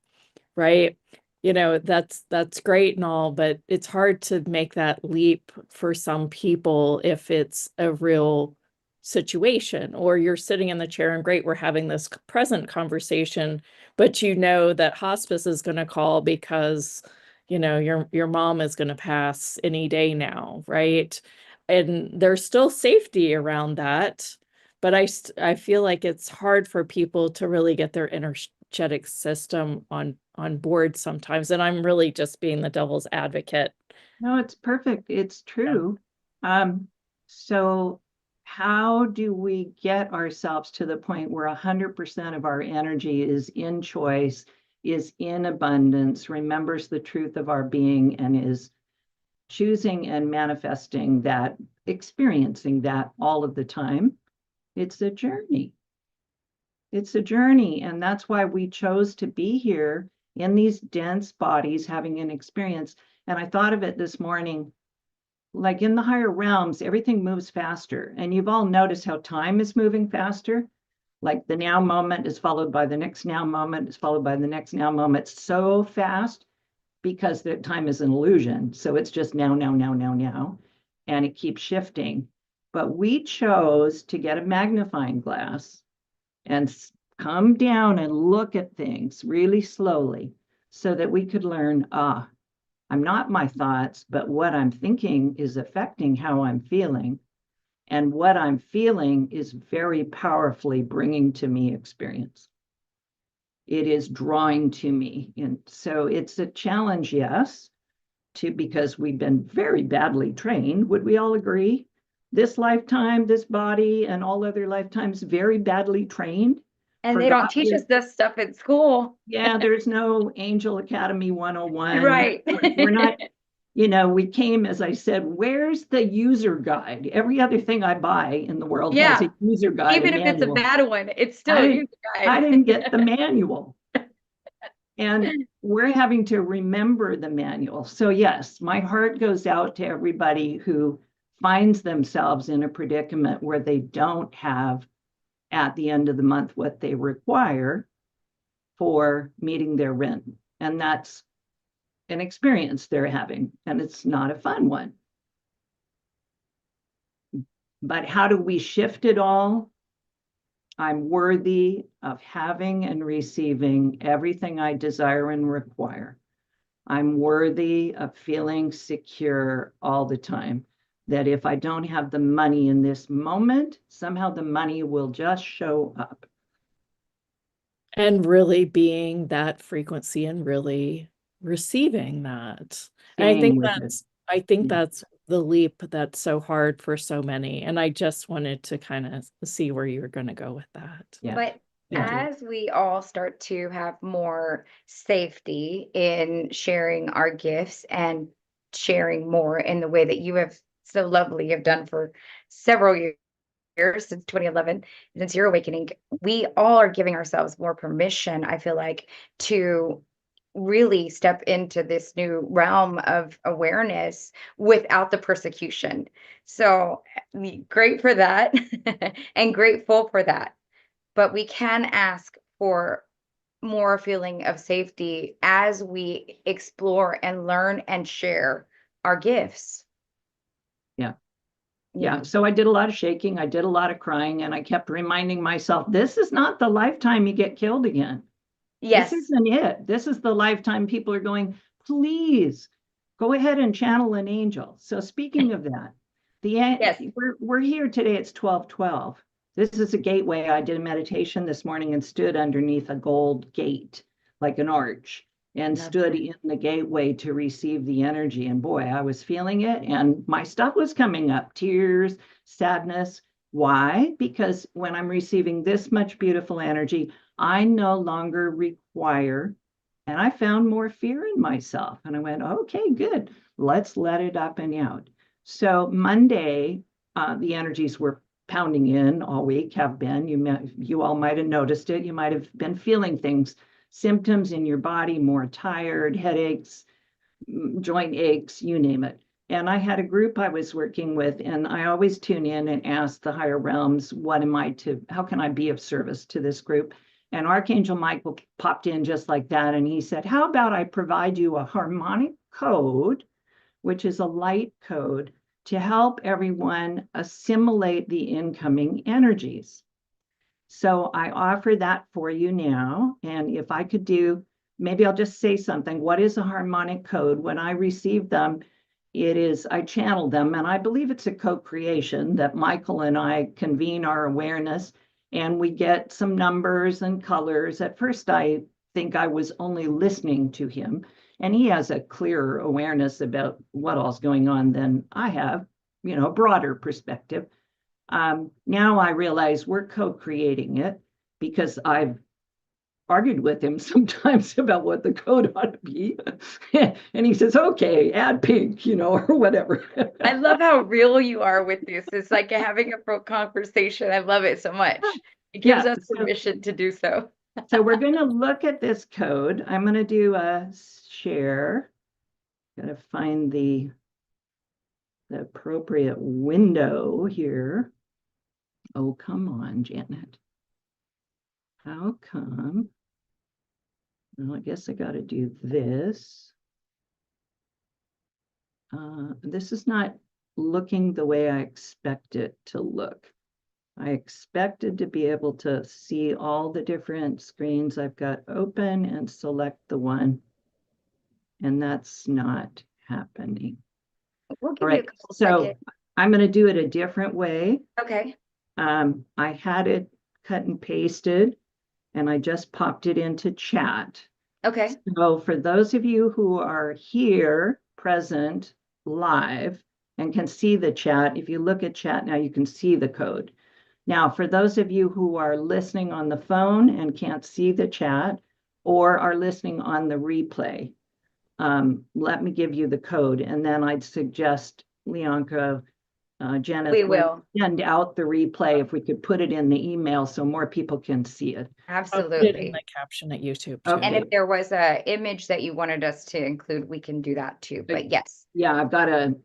right? You know, that's great and all, but it's hard to make that leap for some people if it's a real situation, or you're sitting in the chair and great, we're having this present conversation, but you know that hospice is going to call because your mom is going to pass any day now, right? And there's still safety around that, but I feel like it's hard for people to really get their energetic system on board sometimes, and I'm really just being the devil's advocate. No, it's perfect. It's true. So how do we get ourselves to the point where 100% of our energy is in choice, is in abundance, remembers the truth of our being, and is choosing and manifesting that, experiencing that all of the time? It's a journey. It's a journey. And that's why we chose to be here in these dense bodies having an experience. And I thought of it this morning, like in the higher realms, everything moves faster. And you've all noticed how time is moving faster. Like the now moment is followed by the next now moment, is followed by the next now moment, so fast, because the time is an illusion. So it's just now, now, now, now, now, and it keeps shifting. But we chose to get a magnifying glass and come down and look at things really slowly so that we could learn, I'm not my thoughts, but what I'm thinking is affecting how I'm feeling. And what I'm feeling is very powerfully bringing to me experience. It is drawing to me. And so it's a challenge, yes, because we've been very badly trained. Would we all agree? This lifetime, this body, and all other lifetimes, very badly trained. And they don't teach us this stuff at school. Yeah, there's no Angel Academy 101. Right. We're not, we came, as I said, where's the user guide? Every other thing I buy in the world has a user guide. Even if it's a bad one, it's still a user guide. I didn't get the manual. And we're having to remember the manual. So yes, my heart goes out to everybody who finds themselves in a predicament where they don't have at the end of the month what they require for meeting their rent. And that's an experience they're having, and it's not a fun one. But how do we shift it all? I'm worthy of having and receiving everything I desire and require. I'm worthy of feeling secure all the time. That if I don't have the money in this moment, somehow the money will just show up. And really being that frequency and really receiving that. And Staying with it. I think Yeah. that's the leap that's so hard for so many. And I just wanted to kind of see where you were going to go with that. Yeah. But Yeah. as we all start to have more safety in sharing our gifts and sharing more in the way that you have so lovely have done for several years since 2011, since your awakening, we all are giving ourselves more permission, I feel like, to really step into this new realm of awareness without the persecution. So great for that and grateful for that. But we can ask for more feeling of safety as we explore and learn and share our gifts. Yeah. Yeah. So I did a lot of shaking. I did a lot of crying, and I kept reminding myself, this is not the lifetime you get killed again. Yes. This isn't it. This is the lifetime people are going, please go ahead and channel an angel. So speaking of that, Yes. we're here today. It's 12:12. This is a gateway. I did a meditation this morning and stood underneath a gold gate, like an arch, and stood in the gateway to receive the energy. And boy, I was feeling it, and my stuff was coming up, tears, sadness. Why? Because when I'm receiving this much beautiful energy, I no longer require, and I found more fear in myself. And I went, okay, good. Let's let it up and out. So Monday, the energies were pounding in all week, have been. You all might have noticed it. You might have been feeling things, symptoms in your body, more tired, headaches, joint aches, you name it. And I had a group I was working with, and I always tune in and ask the higher realms, how can I be of service to this group? And Archangel Michael popped in just like that. And he said, how about I provide you a harmonic code, which is a light code, to help everyone assimilate the incoming energies. So I offer that for you now. And if I could maybe I'll just say something. What is a harmonic code? When I receive them, I channel them, and I believe it's a co-creation that Michael and I convene our awareness, and we get some numbers and colors. At first, I think I was only listening to him, and he has a clearer awareness about what all's going on than I have, a broader perspective. Now I realize we're co-creating it, because I've argued with him sometimes about what the code ought to be. And he says, okay, add pink, or whatever. I love how real you are with this. It's like having a conversation. I love it so much. It gives us permission to do so. So we're going to look at this code. I'm going to do a share. Got to find the appropriate window here. Oh, come on, Janet. How come? Well, I guess I got to do this. This is not looking the way I expect it to look. I expected to be able to see all the different screens I've got open and select the one, and that's not happening. We'll give all right, you a couple so seconds. I'm going to do it a different way. Okay. I had it cut and pasted, and I just popped it into chat. Okay. So for those of you who are here present live and can see the chat, if you look at chat now, you can see the code. Now, for those of you who are listening on the phone and can't see the chat, or are listening on the replay, let me give you the code, and then I'd suggest, Leonka, Janet, we will send out the replay if we could put it in the email so more people can see it. Absolutely. I'll put it in the caption at YouTube too. Okay. And if there was an image that you wanted us to include, we can do that too. But yes. Yeah, I've got a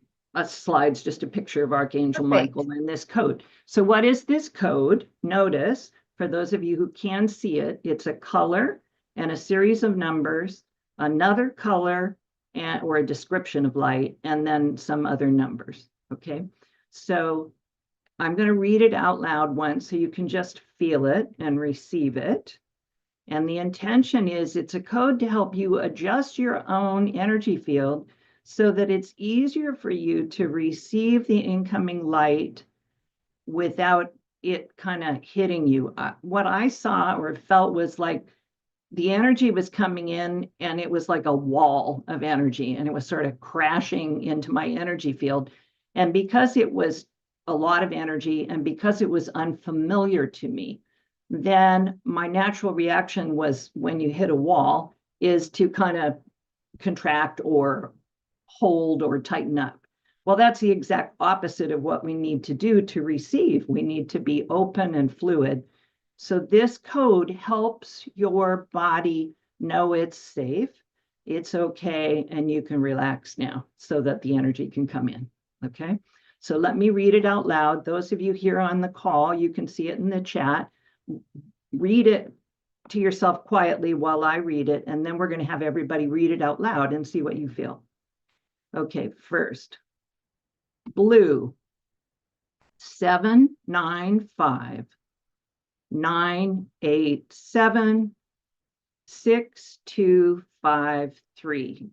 slides, just a picture of Archangel Michael and this code. So what is this code? Notice, for those of you who can see it, it's a color and a series of numbers, another color or a description of light, and then some other numbers. Okay, so I'm going to read it out loud once so you can just feel it and receive it. And the intention is it's a code to help you adjust your own energy field so that it's easier for you to receive the incoming light without it kind of hitting you. What I saw or felt was like the energy was coming in and it was like a wall of energy, and it was sort of crashing into my energy field. And because it was a lot of energy and because it was unfamiliar to me, then my natural reaction was, when you hit a wall, is to kind of contract or hold or tighten up. Well, that's the exact opposite of what we need to do to receive. We need to be open and fluid. So this code helps your body know it's safe, it's okay, and you can relax now so that the energy can come in. Okay, so let me read it out loud. Those of you here on the call, you can see it in the chat. Read it to yourself quietly while I read it, and then we're going to have everybody read it out loud and see what you feel. Okay, first, blue, 795 987 6253.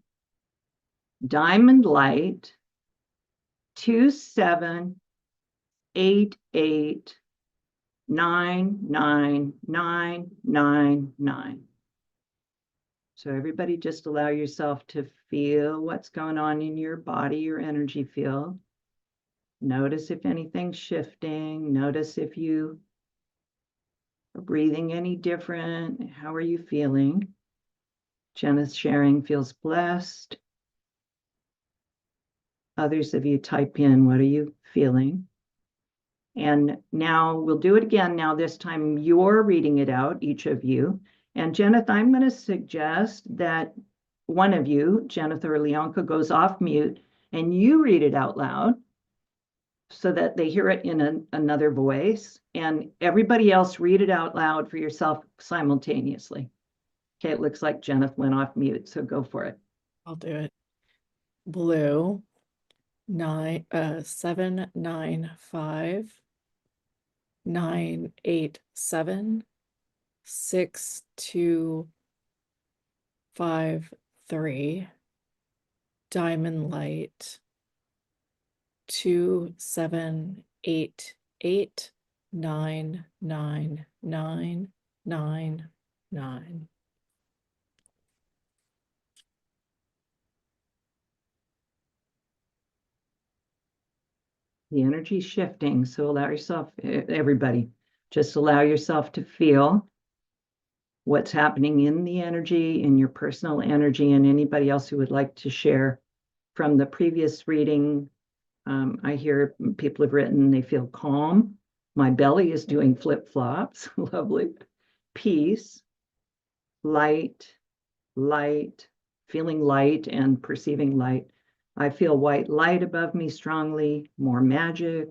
Diamond light, 2788 99999. So everybody just allow yourself to feel what's going on in your body, your energy field. Notice if anything's shifting. Notice if you are breathing any different. How are you feeling? Jenna's sharing feels blessed. Others of you type in, what are you feeling? And now we'll do it again. Now this time you're reading it out, each of you. And Jenith, I'm going to suggest that one of you, Jenith or Leonka, goes off mute and you read it out loud so that they hear it in another voice, and everybody else read it out loud for yourself simultaneously. Okay, it looks like Jenith went off mute, so go for it. I'll do it. Blue, 795 987 6253. Diamond light, 2788 99999. The energy's shifting, so allow yourself, everybody, just allow yourself to feel what's happening in the energy, in your personal energy, and anybody else who would like to share from the previous reading. I hear people have written they feel calm. My belly is doing flip-flops. Lovely. Peace, light, feeling light and perceiving light. I feel white light above me strongly, more magic.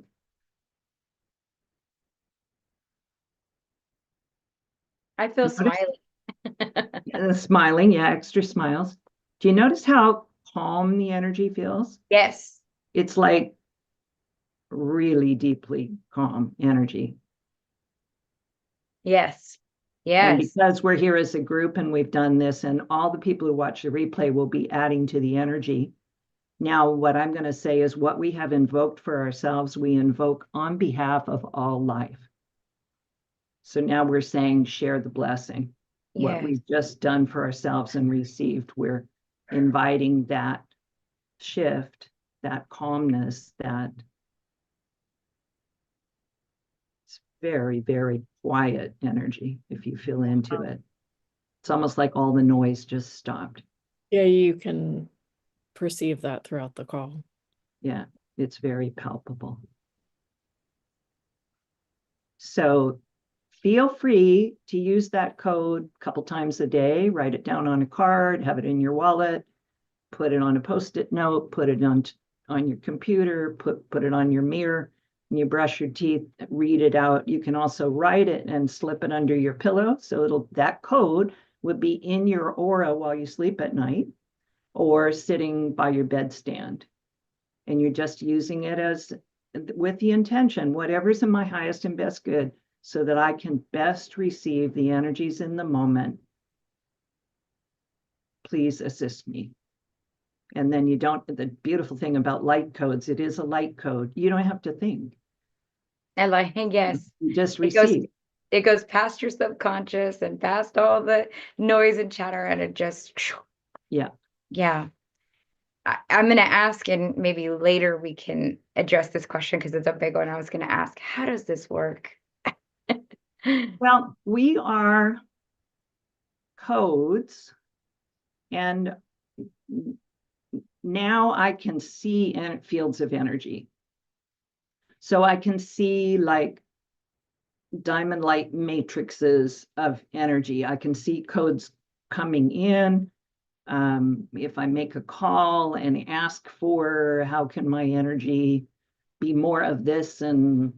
I feel smiling. Smiling, yeah, extra smiles. Do you notice how calm the energy feels? Yes. It's like really deeply calm energy. Yes. And Yes. because we're here as a group and we've done this, and all the people who watch the replay will be adding to the energy. Now, what I'm going to say is what we have invoked for ourselves, we invoke on behalf of all life. So now we're saying, share the blessing. What Yes. we've just done for ourselves and received, we're inviting that shift, that calmness, that it's very, very quiet energy, if you feel into it. It's almost like all the noise just stopped. Yeah, you can perceive that throughout the call. Yeah, it's very palpable. So feel free to use that code a couple times a day, write it down on a card, have it in your wallet, put it on a Post-it note, put it on your computer, put it on your mirror. When you brush your teeth, read it out. You can also write it and slip it under your pillow. So that code would be in your aura while you sleep at night, or sitting by your bedstand. And you're just using it as with the intention, whatever's in my highest and best good, so that I can best receive the energies in the moment. Please assist me. And then the beautiful thing about light codes, it is a light code. You don't have to think. I like, yes. You just It goes, receive. it goes past your subconscious and past all the noise and chatter, and it just, Yeah. yeah. I'm going to ask, and maybe later we can address this question because it's a big one. I was going to ask, how does this work? Well, we are codes, and now I can see fields of energy. So I can see like diamond light matrices of energy. I can see codes coming in. If I make a call and ask for how can my energy be more of this and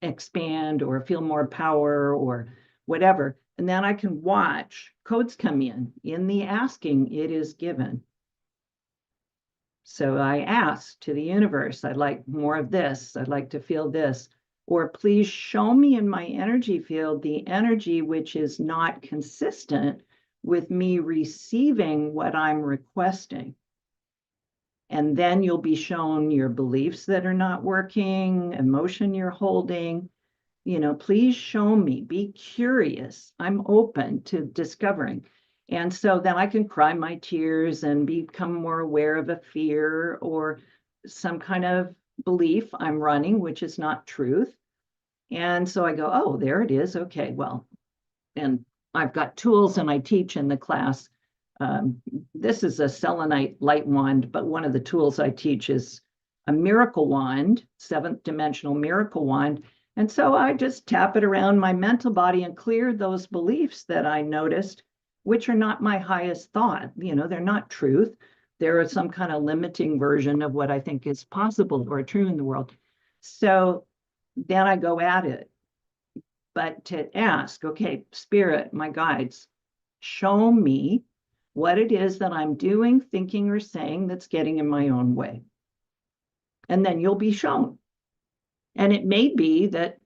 expand or feel more power or whatever, and then I can watch codes come in the asking it is given. So I ask to the universe, I'd like more of this, I'd like to feel this, or please show me in my energy field the energy which is not consistent with me receiving what I'm requesting. And then you'll be shown your beliefs that are not working, emotion you're holding. Please show me, be curious. I'm open to discovering. And so then I can cry my tears and become more aware of a fear or some kind of belief I'm running, which is not truth. And so I go, oh, there it is. Okay, well, and I've got tools and I teach in the class. This is a selenite light wand, but one of the tools I teach is a miracle wand, 7th dimensional miracle wand. And so I just tap it around my mental body and clear those beliefs that I noticed, which are not my highest thought. They're not truth. They're some kind of limiting version of what I think is possible or true in the world. So then I go at it. But to ask, okay, Spirit, my guides, show me what it is that I'm doing, thinking, or saying that's getting in my own way. And then you'll be shown. And it may be that,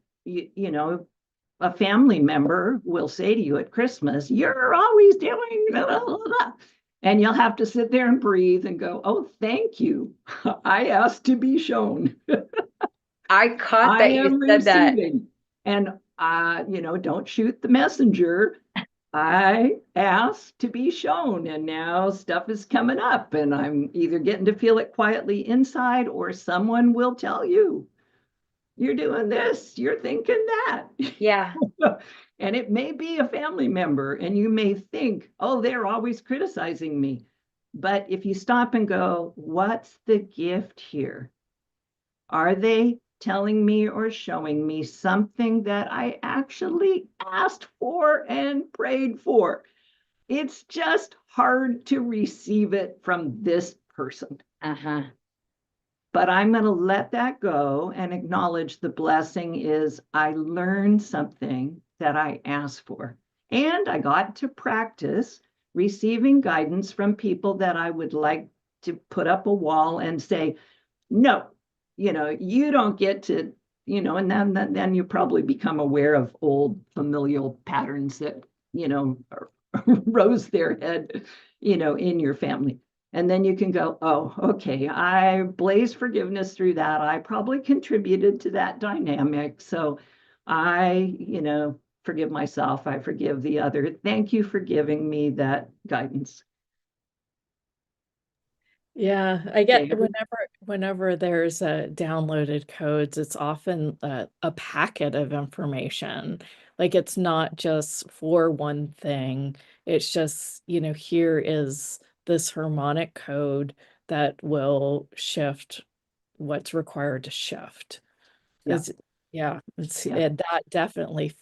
a family member will say to you at Christmas, you're always doing blah, blah, blah. And you'll have to sit there and breathe and go, oh, thank you. I asked to be shown. I caught that you said receiving. That. And, don't shoot the messenger. I asked to be shown, and now stuff is coming up, and I'm either getting to feel it quietly inside, or someone will tell you, you're doing this, you're thinking that. Yeah. And it may be a family member, and you may think, oh, they're always criticizing me. But if you stop and go, what's the gift here? Are they telling me or showing me something that I actually asked for and prayed for? It's just hard to receive it from this person. But I'm going to let that go and acknowledge the blessing is I learned something that I asked for. And I got to practice receiving guidance from people that I would like to put up a wall and say, no, you don't get to, and then you probably become aware of old familial patterns that, rose their head, in your family. And then you can go, oh, okay, I blaze forgiveness through that. I probably contributed to that dynamic. So I, forgive myself. I forgive the other. Thank you for giving me that guidance. Yeah, I get whenever there's downloaded codes, it's often a packet of information. Like it's not just for one thing. It's just, here is this harmonic code that will shift what's required to shift. Yeah. That definitely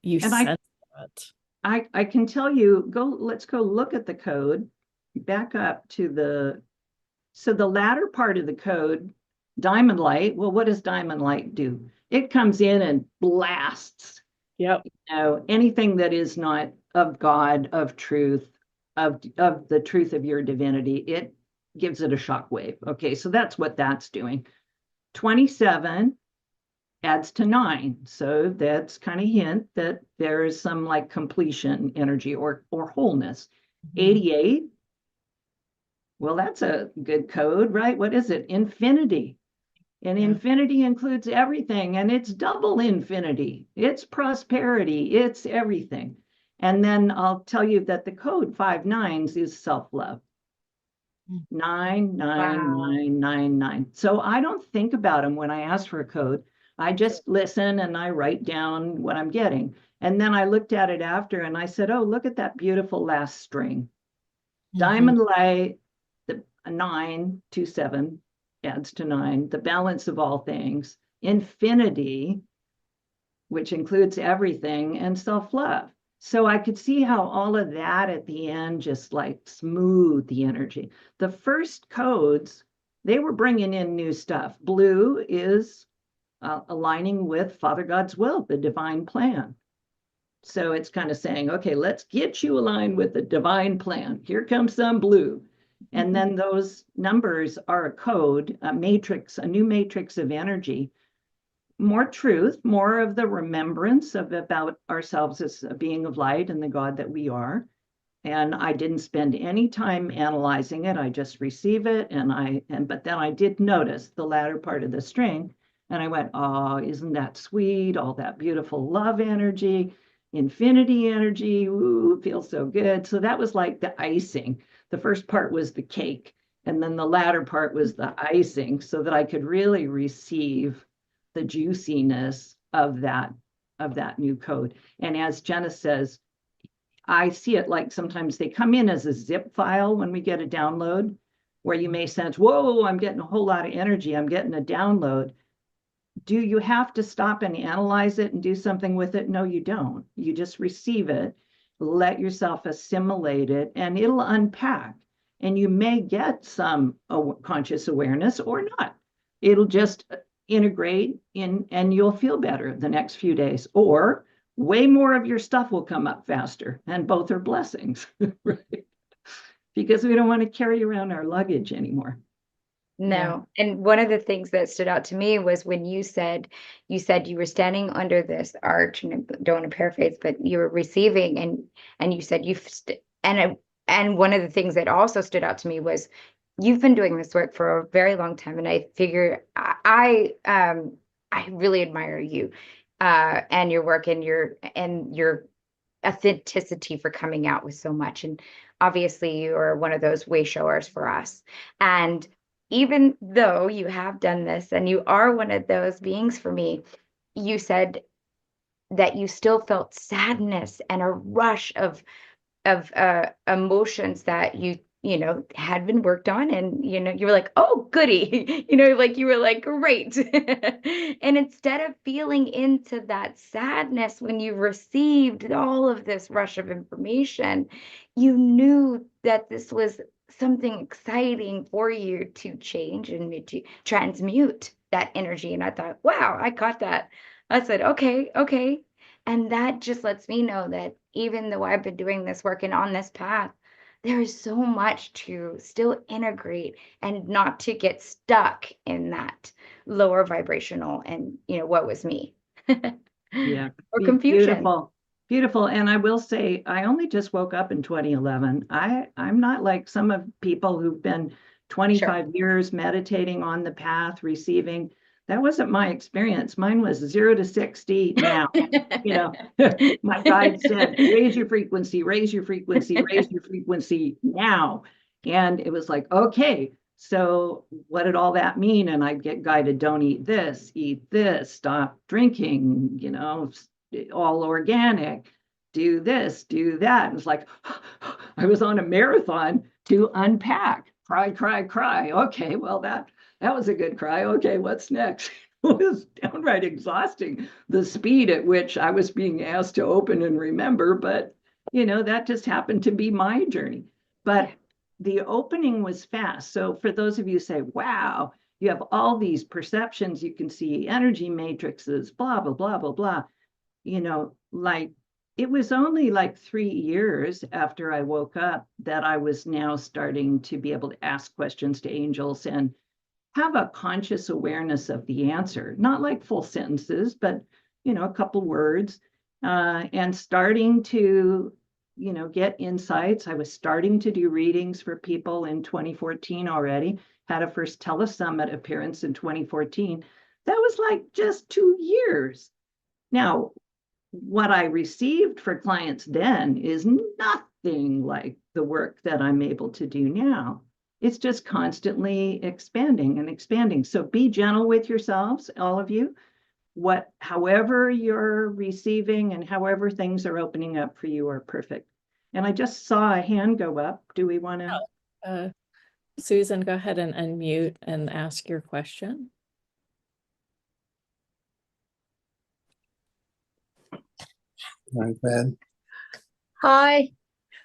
you And sense it. I can tell you, let's go look at the code, back up to so the latter part of the code, diamond light, well, what does diamond light do? It comes in and blasts, Yep. Anything that is not of God, of truth, of the truth of your divinity, it gives it a shock wave. Okay, so that's what that's doing. 27 adds to 9. So that's kind of hint that there is some like completion energy or wholeness. 88, well, that's a good code, right? What is it? Infinity. And Yeah. infinity includes everything, and it's double infinity. It's prosperity, it's everything. And then I'll tell you that the code 5 nines is self-love. 9, 9, Wow. 9, 9, 9. So I don't think about them when I ask for a code. I just listen and I write down what I'm getting. And then I looked at it after and I said, oh, look at that beautiful last string. Diamond light, the 9, 2, 7 adds to 9, the balance of all things, infinity, which includes everything, and self-love. So I could see how all of that at the end just like smooth the energy. The first codes, they were bringing in new stuff. Blue is aligning with Father God's will, the divine plan. So it's kind of saying, okay, let's get you aligned with the divine plan. Here comes some blue. And then those numbers are a code, a matrix, a new matrix of energy. More truth, more of the remembrance of about ourselves as a being of light and the God that we are. And I didn't spend any time analyzing it. I just receive it. But then I did notice the latter part of the string. And I went, oh, isn't that sweet? All that beautiful love energy, infinity energy. Ooh, feels so good. So that was like the icing. The first part was the cake. And then the latter part was the icing so that I could really receive the juiciness of that new code. And as Jenna says, I see it like sometimes they come in as a zip file when we get a download, where you may sense, whoa, I'm getting a whole lot of energy. I'm getting a download. Do you have to stop and analyze it and do something with it? No, you don't. You just receive it, let yourself assimilate it, and it'll unpack. And you may get some conscious awareness or not. It'll just integrate in and you'll feel better the next few days, or way more of your stuff will come up faster, and both are blessings, right? Because we don't want to carry around our luggage anymore. No. And one of the things that stood out to me was when you said you were standing under this arch, and I don't want to paraphrase, but you were receiving, and you said and one of the things that also stood out to me was you've been doing this work for a very long time, and I figure I really admire you and your work and your authenticity for coming out with so much. And obviously you are one of those way showers for us. And even though you have done this and you are one of those beings for me, you said that you still felt sadness and a rush of emotions that had been worked on, and you were like, oh goody, like you were like, great. And instead of feeling into that sadness when you received all of this rush of information, you knew that this was something exciting for you to change and to transmute that energy. And I thought, wow, I caught that. I said, okay. And that just lets me know that even though I've been doing this work and on this path, there is so much to still integrate and not to get stuck in that lower vibrational and, what was me. Yeah. Or confusion. Beautiful. And I will say, I only just woke up in 2011. I'm not like some of people who've been 25 years meditating on the path, receiving. That wasn't my experience. Mine was 0 to 60 now. My guide said, raise your frequency, raise your frequency, raise your frequency now. And it was like, okay, so what did all that mean? And I'd get guided, don't eat this, stop drinking, all organic, do this, do that. And it's like, I was on a marathon to unpack, cry. Okay, well, that was a good cry. Okay, what's next? It was downright exhausting, the speed at which I was being asked to open and remember, but that just happened to be my journey. But the opening was fast. So for those of you who say, wow, you have all these perceptions, you can see energy matrices, blah, blah, blah, blah, blah. Like it was only like 3 years after I woke up that I was now starting to be able to ask questions to angels and have a conscious awareness of the answer, not like full sentences, but a couple words, and starting to get insights. I was starting to do readings for people in 2014 already, had a first telesummit appearance in 2014. That was like just 2 years. Now, what I received for clients then is nothing like the work that I'm able to do now. It's just constantly expanding and expanding. So be gentle with yourselves, all of you. However you're receiving and however things are opening up for you are perfect. And I just saw a hand go up. Do we want to? Susan, go ahead and unmute and ask your question. Hi, Ben. Hi.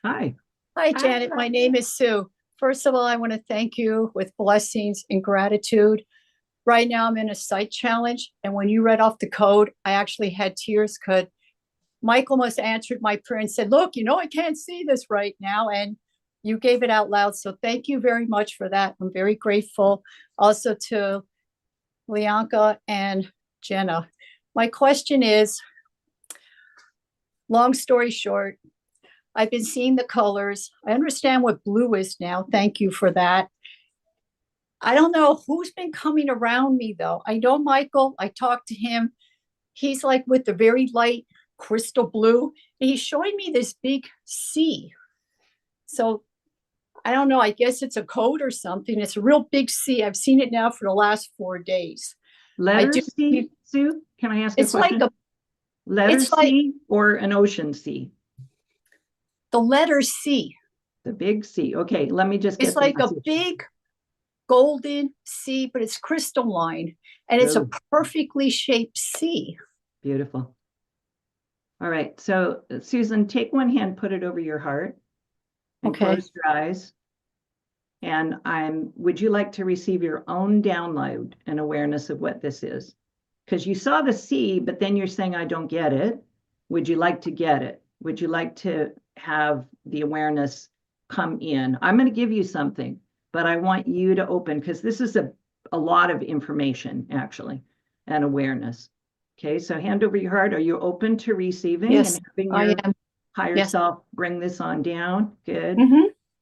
Hi. Hi, Janet. My name is Sue. First of all, I want to thank you with blessings and gratitude. Right now, I'm in a sight challenge. And when you read off the code, I actually had tears because Mike almost answered my prayer and said, look, I can't see this right now. And you gave it out loud. So thank you very much for that. I'm very grateful. Also to Lianka and Jenna. My question is, long story short, I've been seeing the colors. I understand what blue is now. Thank you for that. I don't know who's been coming around me, though. I know Michael. I talked to him. He's like with the very light crystal blue. And he's showing me this big C. So I don't know. I guess it's a code or something. It's a real big C. I've seen it now for the last 4 days. Letter C, Sue? Can I ask a question? Like letter C or an ocean C? The letter C. The big C. Okay, let me just get It's like a big golden C, but it's crystalline. And it's a perfectly shaped C. Beautiful. All right. So, Susan, take one hand, put it over your heart. And close your eyes. And would you like to receive your own download and awareness of what this is? Because you saw the C, but then you're saying, I don't get it. Would you like to get it? Would you like to have the awareness come in? I'm going to give you something, but I want you to open, because this is a lot of information, actually, and awareness. Okay, so hand over your heart. Are you open to receiving and having your higher self bring this on down? Good.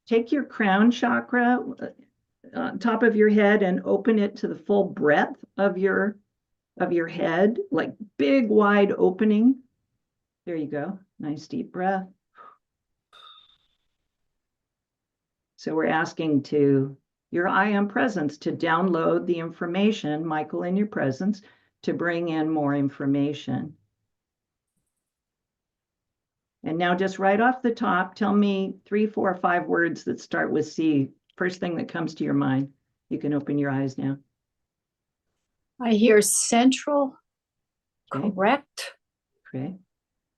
Take your crown chakra on top of your head and open it to the full breadth of your head, like big wide opening. There you go. Nice deep breath. So we're asking your I am presence to download the information, Michael, in your presence, to bring in more information. And now just right off the top, tell me 3, 4, 5 words that start with C. First thing that comes to your mind. You can open your eyes now. I hear central, correct,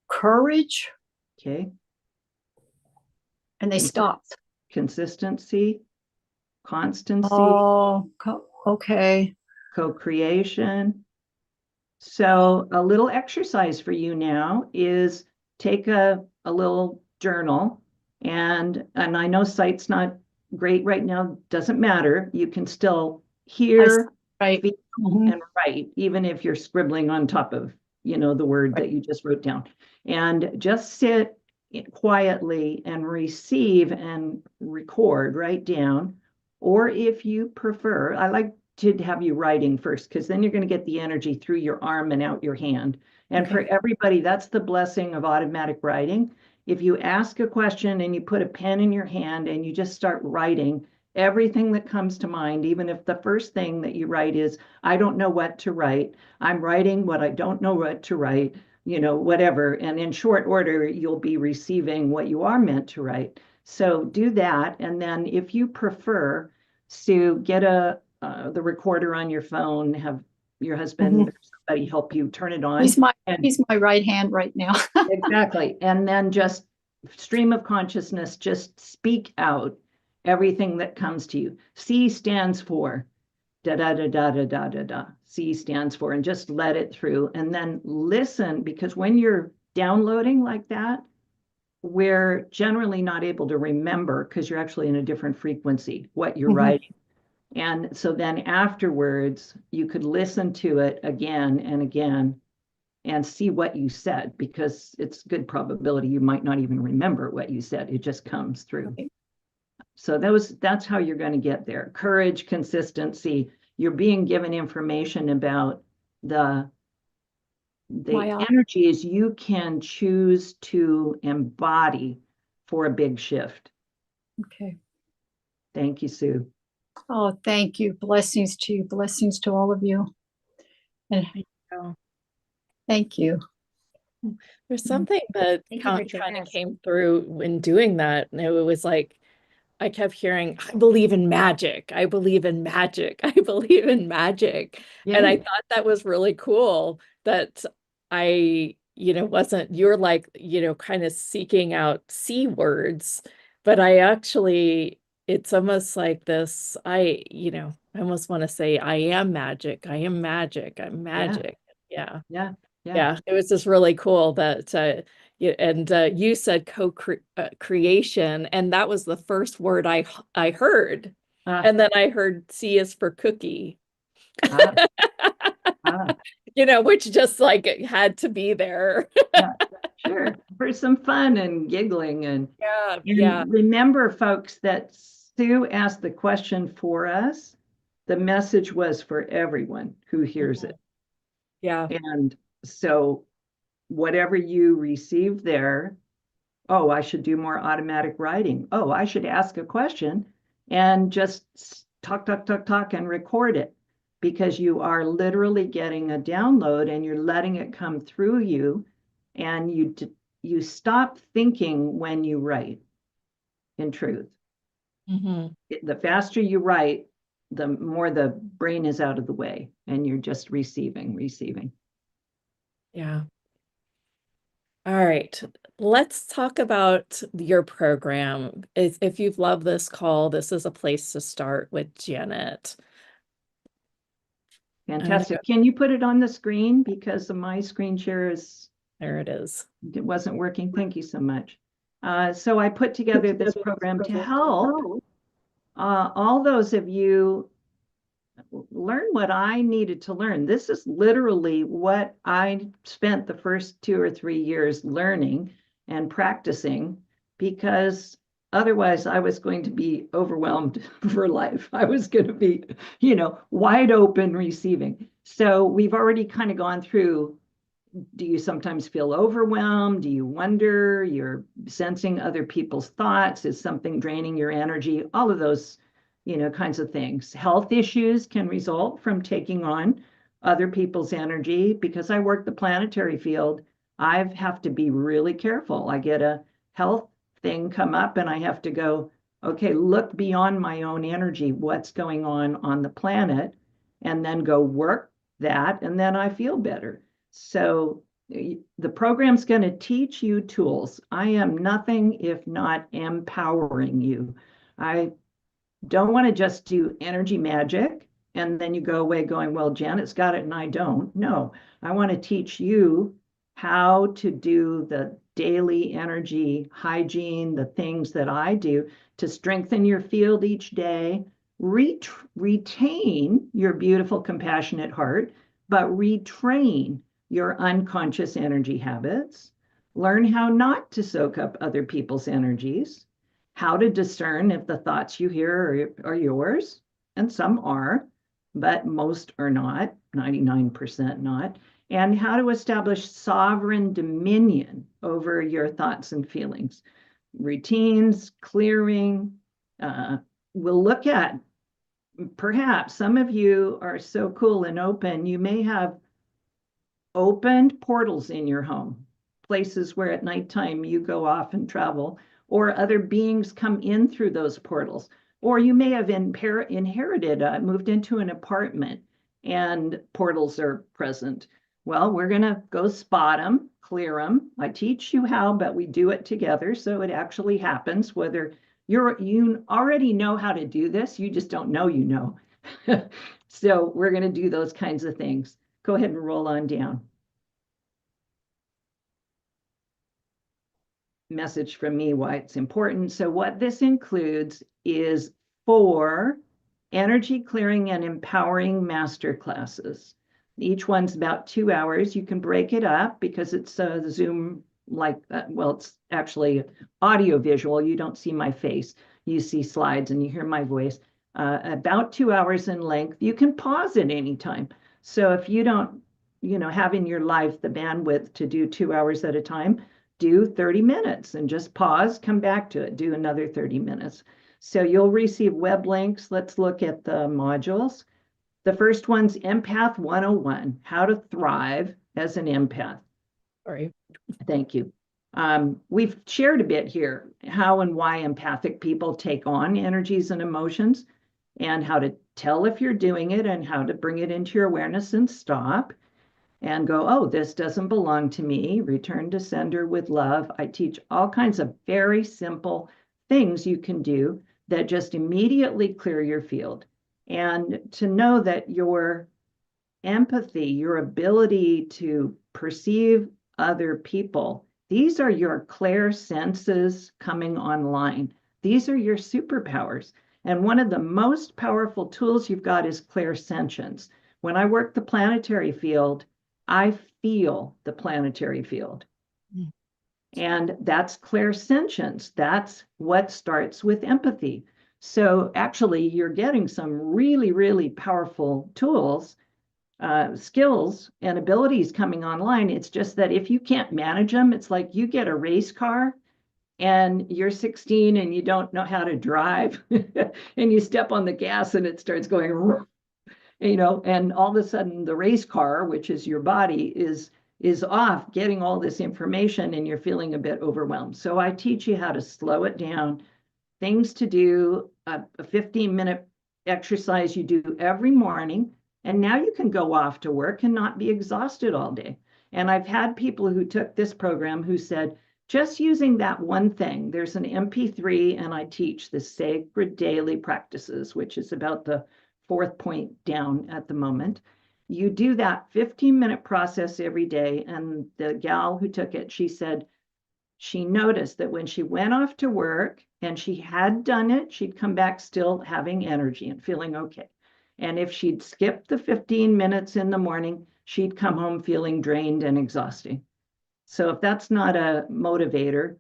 courage. Okay. And they stopped. Consistency, constancy. Oh, okay. Co-creation. So a little exercise for you now is take a little journal, and I know sight's not great right now, doesn't matter. You can still hear, feel, and write, even if you're scribbling on top of, the word that you just wrote down. And just sit quietly and receive and record, write down. Or if you prefer, I like to have you writing first, because then you're going to get the energy through your arm and out your hand. And for everybody, that's the blessing of automatic writing. If you ask a question and you put a pen in your hand and you just start writing everything that comes to mind, even if the first thing that you write is, I don't know what to write, I'm writing what I don't know what to write, whatever. And in short order, you'll be receiving what you are meant to write. So do that. And then if you prefer to get the recorder on your phone, have your husband or somebody help you turn it on. He's my right hand right now. Exactly. And then just stream of consciousness, just speak out everything that comes to you. C stands for da da da da da da da da. C stands for, and just let it through. And then listen, because when you're downloading like that, we're generally not able to remember, because you're actually in a different frequency, what you're writing. And so then afterwards, you could listen to it again and again and see what you said, because it's good probability you might not even remember what you said. It just comes through. Okay. So that's how you're going to get there. Courage, consistency. You're being given information about the energies you can choose to embody for a big shift. Okay. Thank you, Sue. Oh, thank you. Blessings to you. Blessings to all of you. And thank you. There's something that Thank you for kind joining of us. came through when doing that. And it was like, I kept hearing, I believe in magic. I believe in magic. I believe in magic. Yeah. And I thought that was really cool that I, wasn't, you're like, kind of seeking out C words, but I actually, it's almost like this, I almost want to say, I am magic. I am magic. I'm magic. Yeah. Yeah. Yeah, it was just really cool that you said co-creation, and that was the first word I heard. And then I heard C is for cookie. Which just like it had to be there. Yeah, sure. For some fun and giggling and yeah. Remember, folks, that Sue asked the question for us. The message was for everyone who hears it. Yeah. And so whatever you received there, oh, I should do more automatic writing. Oh, I should ask a question and just talk, and record it, because you are literally getting a download and you're letting it come through you, and you stop thinking when you write, in truth. The faster you write, the more the brain is out of the way and you're just receiving. Yeah. All right, let's talk about your program. If you've loved this call, this is a place to start with Janet. Fantastic. Can you put it on the screen, because my screen share there it is. It wasn't working. Thank you so much. So I put together this program to help all those of you learn what I needed to learn. This is literally what I spent the first 2 or 3 years learning and practicing, because otherwise I was going to be overwhelmed for life. I was going to be, wide open receiving. So we've already kind of gone through. Do you sometimes feel overwhelmed? Do you wonder? You're sensing other people's thoughts? Is something draining your energy? All of those, kinds of things. Health issues can result from taking on other people's energy. Because I work the planetary field, I have to be really careful. I get a health thing come up and I have to go, okay, look beyond my own energy. What's going on the planet? And then go work that, and then I feel better. So the program's going to teach you tools. I am nothing if not empowering you. I don't want to just do energy magic and then you go away going, well, Janet's got it and I don't. No, I want to teach you how to do the daily energy hygiene, the things that I do to strengthen your field each day, retain your beautiful, compassionate heart, but retrain your unconscious energy habits, learn how not to soak up other people's energies, how to discern if the thoughts you hear are yours, and some are, but most are not, 99% not, and how to establish sovereign dominion over your thoughts and feelings. Routines, clearing, we'll look at, perhaps some of you are so cool and open, you may have opened portals in your home, places where at nighttime you go off and travel, or other beings come in through those portals. Or you may have inherited, moved into an apartment and portals are present. Well, we're going to go spot them, clear them. I teach you how, but we do it together. So it actually happens, whether you already know how to do this, you just don't know you know. So we're going to do those kinds of things. Go ahead and roll on down. Message from me why it's important. So what this includes is 4 energy clearing and empowering master classes. Each one's about 2 hours. You can break it up because it's a Zoom like, well, it's actually audio visual. You don't see my face. You see slides and you hear my voice. About 2 hours in length. You can pause at any time. So if you don't, have in your life the bandwidth to do 2 hours at a time, do 30 minutes and just pause, come back to it, do another 30 minutes. So you'll receive web links. Let's look at the modules. The first one's Empath 101, how to thrive as an empath. Sorry. Thank you. We've shared a bit here how and why empathic people take on energies and emotions, and how to tell if you're doing it, and how to bring it into your awareness and stop and go, oh, this doesn't belong to me. Return to sender with love. I teach all kinds of very simple things you can do that just immediately clear your field. And to know that your empathy, your ability to perceive other people, these are your clair senses coming online. These are your superpowers. And one of the most powerful tools you've got is clairsentience. When I work the planetary field, I feel the planetary field. And that's clairsentience. That's what starts with empathy. So actually, you're getting some really, really powerful tools, skills, and abilities coming online. It's just that if you can't manage them, it's like you get a race car and you're 16 and you don't know how to drive and you step on the gas and it starts going, and all of a sudden the race car, which is your body, is off getting all this information and you're feeling a bit overwhelmed. So I teach you how to slow it down, things to do, a 15-minute exercise you do every morning. And now you can go off to work and not be exhausted all day. And I've had people who took this program who said, just using that one thing, there's an MP3, and I teach the Sacred Daily Practices, which is about the 4th point down at the moment. You do that 15-minute process every day. And the gal who took it, she said, she noticed that when she went off to work and she had done it, she'd come back still having energy and feeling okay. And if she'd skipped the 15 minutes in the morning, she'd come home feeling drained and exhausting. So if that's not a motivator,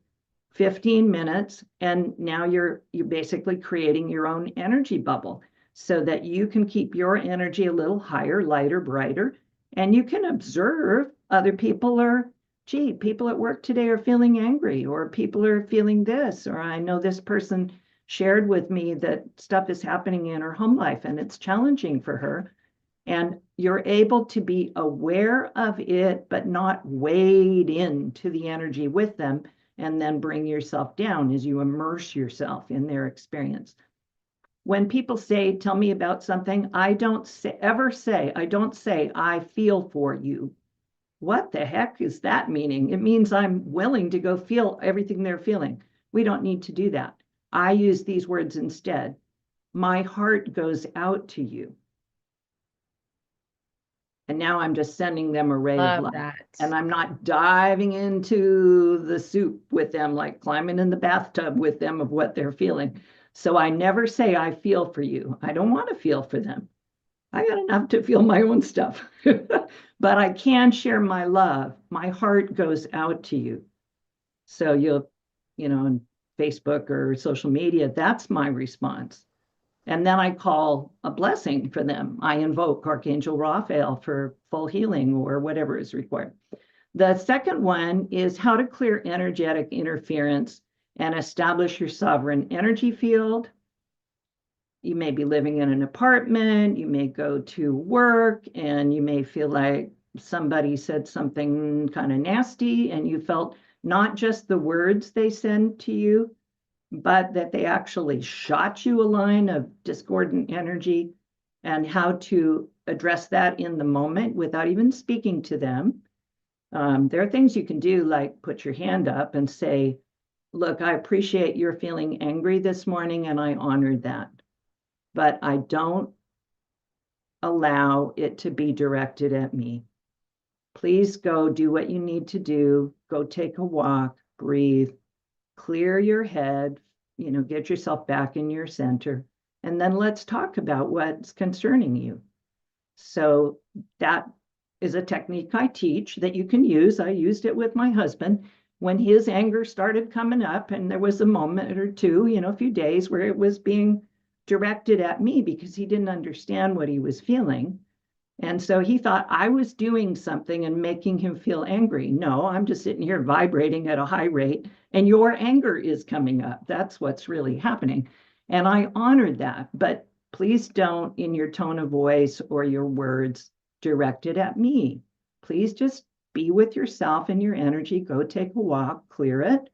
15 minutes, and now you're basically creating your own energy bubble so that you can keep your energy a little higher, lighter, brighter, and you can observe other people are, gee, people at work today are feeling angry, or people are feeling this, or I know this person shared with me that stuff is happening in her home life and it's challenging for her. And you're able to be aware of it, but not wade into the energy with them and then bring yourself down as you immerse yourself in their experience. When people say, tell me about something, I don't ever say, I feel for you. What the heck is that meaning? It means I'm willing to go feel everything they're feeling. We don't need to do that. I use these words instead. My heart goes out to you. And now I'm just sending them a ray of Love love. that. And I'm not diving into the soup with them, like climbing in the bathtub with them of what they're feeling. So I never say, I feel for you. I don't want to feel for them. I got enough to feel my own stuff. But I can share my love. My heart goes out to you. So you'll, on Facebook or social media, that's my response. And then I call a blessing for them. I invoke Archangel Raphael for full healing or whatever is required. The second one is how to clear energetic interference and establish your sovereign energy field. You may be living in an apartment, you may go to work, and you may feel like somebody said something kind of nasty, and you felt not just the words they send to you, but that they actually shot you a line of discordant energy, and how to address that in the moment without even speaking to them. There are things you can do, like put your hand up and say, look, I appreciate you're feeling angry this morning, and I honored that. But I don't allow it to be directed at me. Please go do what you need to do. Go take a walk, breathe, clear your head, get yourself back in your center, and then let's talk about what's concerning you. So that is a technique I teach that you can use. I used it with my husband when his anger started coming up, and there was a moment or two, a few days where it was being directed at me because he didn't understand what he was feeling. And so he thought I was doing something and making him feel angry. No, I'm just sitting here vibrating at a high rate, and your anger is coming up. That's what's really happening. And I honored that. But please don't, in your tone of voice or your words, direct it at me. Please just be with yourself and your energy. Go take a walk, clear it,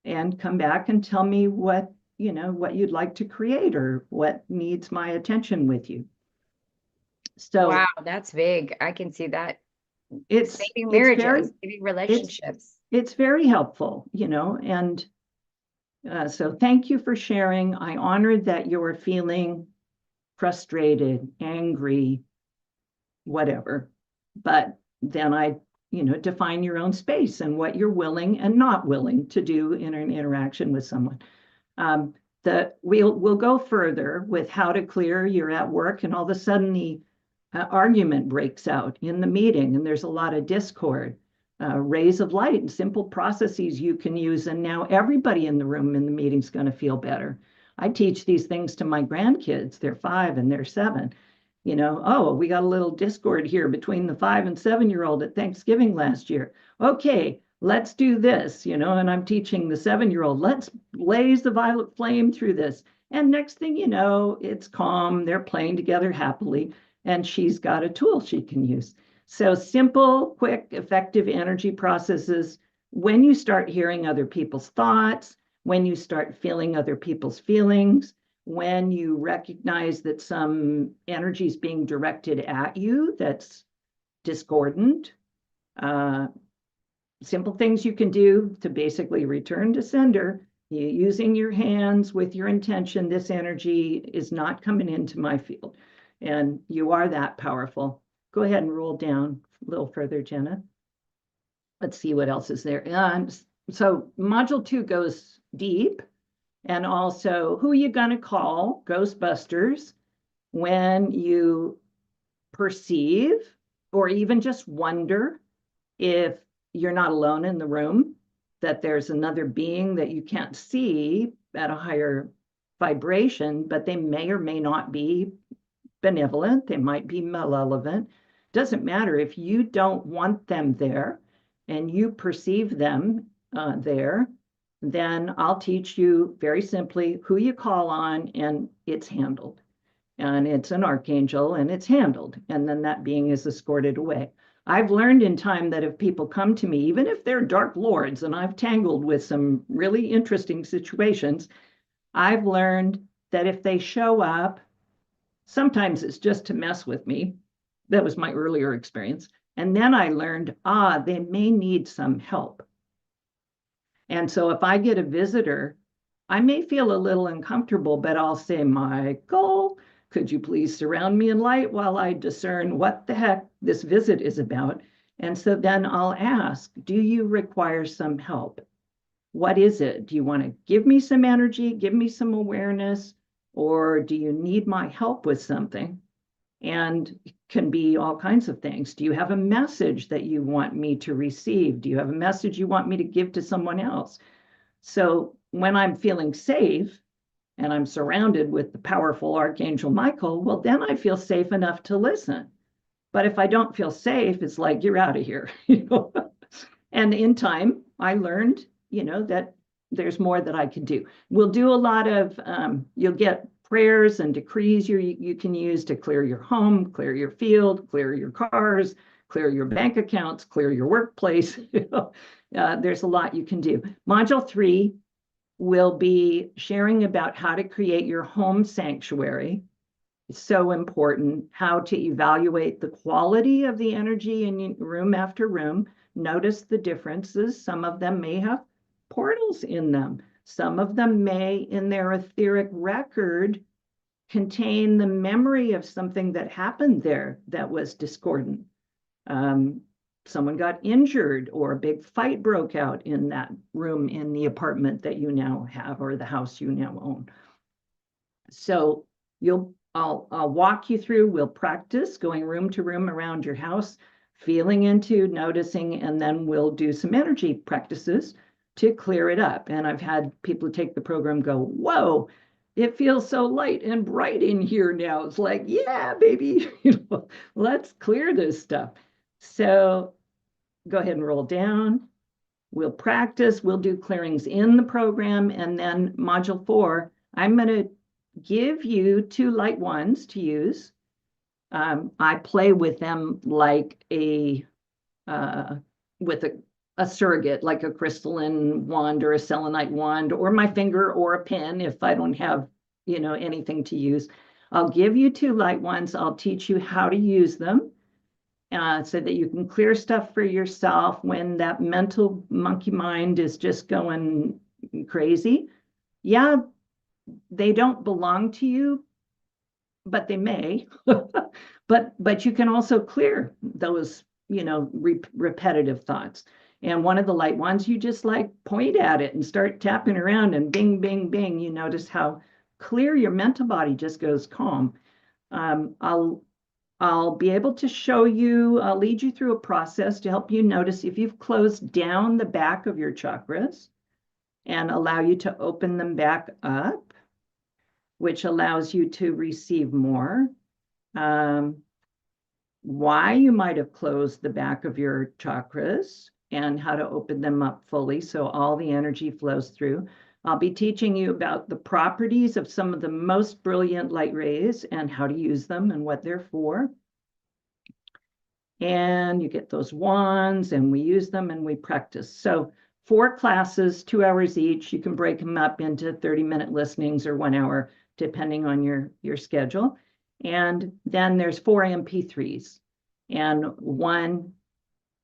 and come back and tell me what you'd like to create or what needs my attention with you. So wow, that's big. I can see that it's saving very marriages, saving relationships. it's very helpful, and so thank you for sharing. I honored that you're feeling frustrated, angry, whatever. But then I, define your own space and what you're willing and not willing to do in an interaction with someone. We'll go further with how to clear. You're at work and all of a sudden the argument breaks out in the meeting and there's a lot of discord. Rays of light and simple processes you can use, and now everybody in the room in the meeting is going to feel better. I teach these things to my grandkids. They're 5 and they're 7. Oh, we got a little discord here between the 5 and 7-year-old at Thanksgiving last year. Okay, let's do this, and I'm teaching the 7-year-old, let's blaze the violet flame through this. And next thing you know, it's calm. They're playing together happily, and she's got a tool she can use. So simple, quick, effective energy processes. When you start hearing other people's thoughts, when you start feeling other people's feelings, when you recognize that some energy is being directed at you that's discordant, simple things you can do to basically return to sender, using your hands with your intention. This energy is not coming into my field, and you are that powerful. Go ahead and roll down a little further, Jenna. Let's see what else is there. So module 2 goes deep, and also who you gonna call, Ghostbusters, when you perceive or even just wonder if you're not alone in the room, that there's another being that you can't see at a higher vibration, but they may or may not be benevolent, they might be malevolent. Doesn't matter. If you don't want them there and you perceive them there, then I'll teach you very simply who you call on, and it's handled. And it's an archangel and it's handled. And then that being is escorted away. I've learned in time that if people come to me, even if they're dark lords, and I've tangled with some really interesting situations, I've learned that if they show up, sometimes it's just to mess with me. That was my earlier experience. And then I learned, they may need some help. And so if I get a visitor, I may feel a little uncomfortable, but I'll say, Michael, could you please surround me in light while I discern what the heck this visit is about? And so then I'll ask, do you require some help? What is it? Do you want to give me some energy, give me some awareness, or do you need my help with something? And it can be all kinds of things. Do you have a message that you want me to receive? Do you have a message you want me to give to someone else? So when I'm feeling safe and I'm surrounded with the powerful Archangel Michael, well, then I feel safe enough to listen. But if I don't feel safe, it's like, you're out of here. And in time, I learned, that there's more that I can do. We'll do a lot of, you'll get prayers and decrees you can use to clear your home, clear your field, clear your cars, clear your bank accounts, clear your workplace. There's a lot you can do. Module 3 will be sharing about how to create your home sanctuary. It's so important. How to evaluate the quality of the energy in room after room. Notice the differences. Some of them may have portals in them. Some of them may, in their etheric record, contain the memory of something that happened there that was discordant. Someone got injured, or a big fight broke out in that room in the apartment that you now have, or the house you now own. So I'll walk you through, we'll practice going room to room around your house, feeling into, noticing, and then we'll do some energy practices to clear it up. And I've had people take the program go, whoa, it feels so light and bright in here now. It's like, yeah, baby, let's clear this stuff. So go ahead and roll down. We'll practice, we'll do clearings in the program, and then module 4, I'm going to give you 2 light ones to use. I play with them like with a surrogate, like a crystalline wand or a selenite wand, or my finger or a pen if I don't have, anything to use. I'll give you 2 light ones. I'll teach you how to use them so that you can clear stuff for yourself when that mental monkey mind is just going crazy. Yeah, they don't belong to you, but they may. but you can also clear those, repetitive thoughts. And one of the light ones, you just like point at it and start tapping around and bing, bing, bing. You notice how clear your mental body just goes calm. I'll be able to show you, I'll lead you through a process to help you notice if you've closed down the back of your chakras and allow you to open them back up, which allows you to receive more. Why you might have closed the back of your chakras and how to open them up fully so all the energy flows through. I'll be teaching you about the properties of some of the most brilliant light rays and how to use them and what they're for. And you get those wands and we use them and we practice. So 4 classes, 2 hours each. You can break them up into 30-minute listenings or 1 hour, depending on your schedule. And then there's 4 MP3s. And one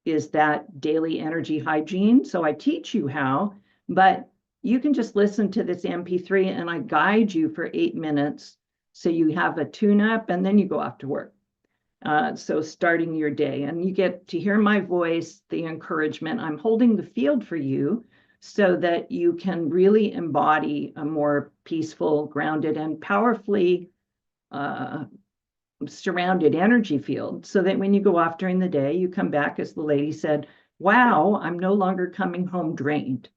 is that daily energy hygiene. So I teach you how, but you can just listen to this MP3 and I guide you for 8 minutes. So you have a tune-up and then you go off to work. So starting your day and you get to hear my voice, the encouragement. I'm holding the field for you so that you can really embody a more peaceful, grounded, and powerfully surrounded energy field so that when you go off during the day, you come back, as the lady said, wow, I'm no longer coming home drained.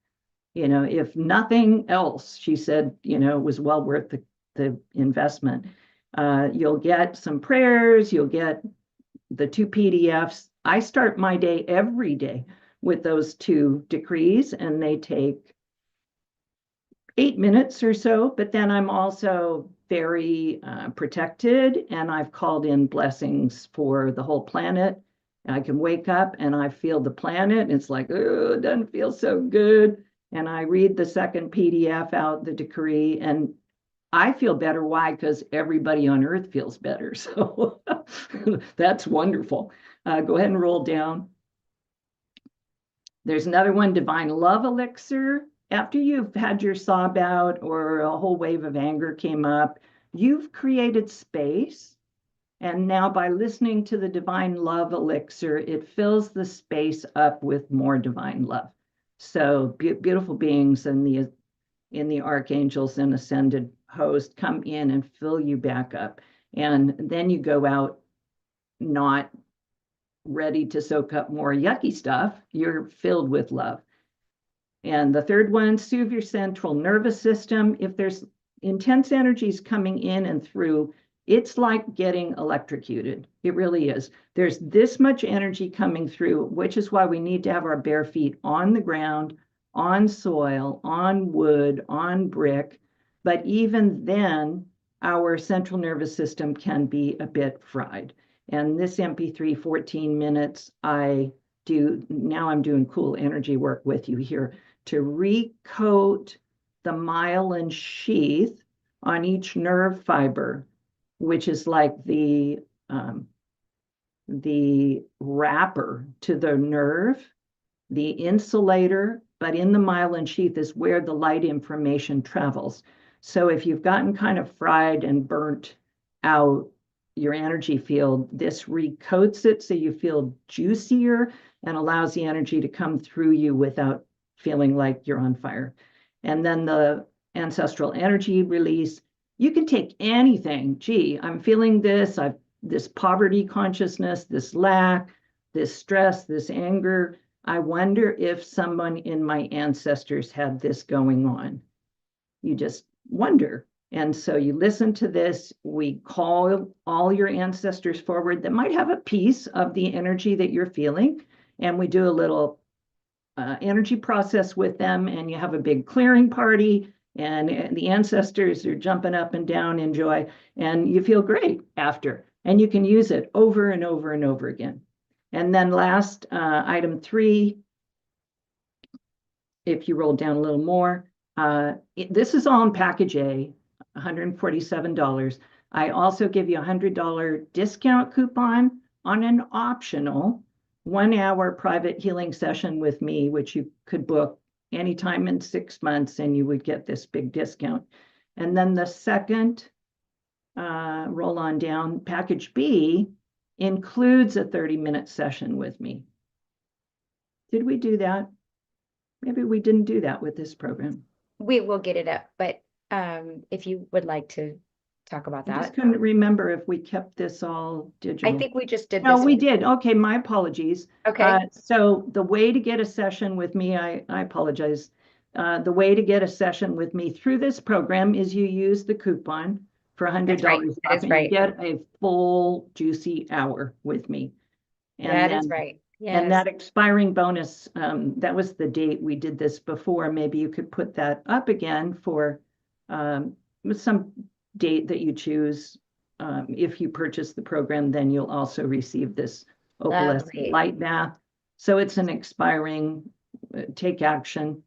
If nothing else, she said, it was well worth the investment. You'll get some prayers, you'll get the 2 PDFs. I start my day every day with those 2 decrees, and they take 8 minutes or so, but then I'm also very protected, and I've called in blessings for the whole planet. I can wake up and I feel the planet, and it's like, oh, it doesn't feel so good. And I read the second PDF out, the decree, and I feel better. Why? Because everybody on earth feels better. So that's wonderful. Go ahead and roll down. There's another one, Divine Love Elixir. After you've had your sob out or a whole wave of anger came up, you've created space. And now by listening to the Divine Love Elixir, it fills the space up with more divine love. So beautiful beings in the archangels and ascended host come in and fill you back up. And then you go out not ready to soak up more yucky stuff. You're filled with love. And the third one, soothe your central nervous system. If there's intense energies coming in and through, it's like getting electrocuted. It really is. There's this much energy coming through, which is why we need to have our bare feet on the ground, on soil, on wood, on brick. But even then, our central nervous system can be a bit fried. And this MP3, 14 minutes, now I'm doing cool energy work with you here to recoat the myelin sheath on each nerve fiber, which is like the wrapper to the nerve, the insulator, but in the myelin sheath is where the light information travels. So if you've gotten kind of fried and burnt out your energy field, this recoats it so you feel juicier and allows the energy to come through you without feeling like you're on fire. And then the ancestral energy release, you can take anything. Gee, I'm feeling this, this poverty consciousness, this lack, this stress, this anger. I wonder if someone in my ancestors had this going on. You just wonder. And so you listen to this, we call all your ancestors forward that might have a piece of the energy that you're feeling. And we do a little energy process with them, and you have a big clearing party, and the ancestors are jumping up and down in joy, and you feel great after. And you can use it over and over and over again. And then last, item 3, if you roll down a little more, this is all in package A, $147. I also give you a $100 discount coupon on an optional 1-hour private healing session with me, which you could book anytime in 6 months, and you would get this big discount. And then the second, roll on down, package B includes a 30-minute session with me. Did we do that? Maybe we didn't do that with this program. We will get it up, but if you would like to talk about I that. just couldn't remember if we kept this all digital. I think we just did No, this we one. did. Okay, my apologies. Okay. So the way to get a session with me, I apologize. The way to get a session with me through this program is you use the coupon for $100 That's right. That off, is and right. you get a full juicy hour with me. And That then, is right. and Yes. that expiring bonus, that was the date we did this before. Maybe you could put that up again for some date that you choose. If you purchase the program, then you'll also receive this opalescent Lovely. light bath. So it's an expiring, take action.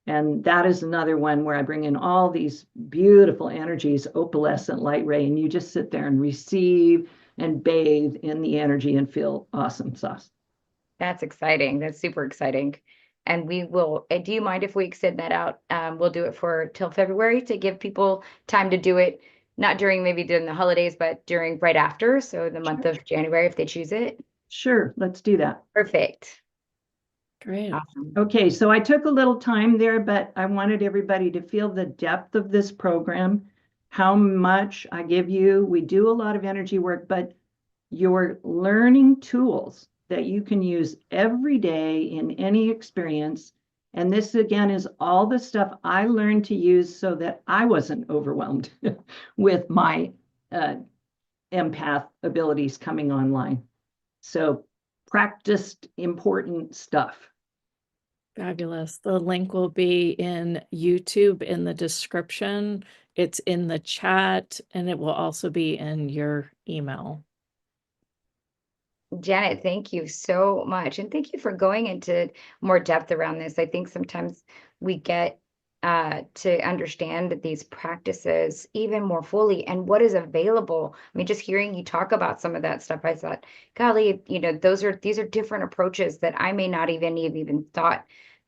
And that is another one where I bring in all these beautiful energies, opalescent light ray, and you just sit there and receive and bathe in the energy and feel awesome sauce. That's exciting. That's super exciting. And we will, do you mind if we extend that out? We'll do it for till February to give people time to do it, not maybe during the holidays, but right after. So the month of January, if they choose it. Sure, let's do that. Perfect. Great. Awesome. Okay, so I took a little time there, but I wanted everybody to feel the depth of this program, how much I give you. We do a lot of energy work, but you're learning tools that you can use every day in any experience. And this, again, is all the stuff I learned to use so that I wasn't overwhelmed with my empath abilities coming online. So practiced important stuff. Fabulous. The link will be in YouTube in the description. It's in the chat, and it will also be in your email. Janet, thank you so much. And thank you for going into more depth around this. I think sometimes we get to understand these practices even more fully and what is available. I mean, just hearing you talk about some of that stuff, I thought, golly, these are different approaches that I may not even thought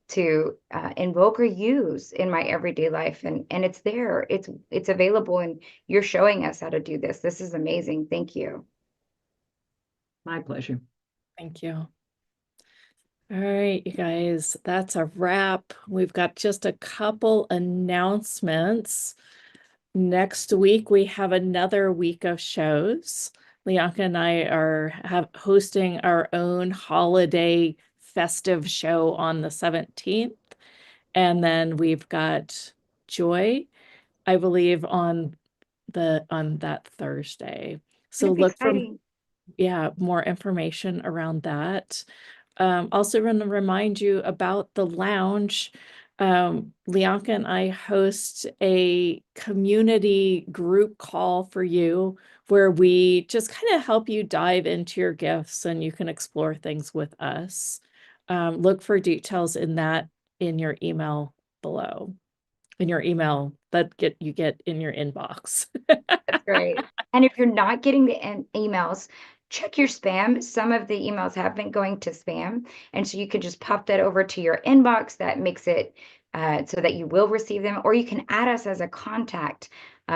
to invoke or use in my everyday life. And it's there, it's available, and you're showing us how to do this. This is amazing. Thank you. My pleasure. Thank you. All right, you guys, that's a wrap. We've got just a couple announcements. Next week, we have another week of shows. Lianka and I are hosting our own holiday festive show on the 17th. And then we've got Joy, I believe, on that Thursday. So look exciting. for more information around that. Also want to remind you about the lounge. Lianka and I host a community group call for you where we just kind of help you dive into your gifts and you can explore things with us. Look for details in your email below, in your email that you get in your inbox. That's great. And if you're not getting the emails, check your spam. Some of the emails have been going to spam. And so you can just pop that over to your inbox. That makes it so that you will receive them, or you can add us as a contact.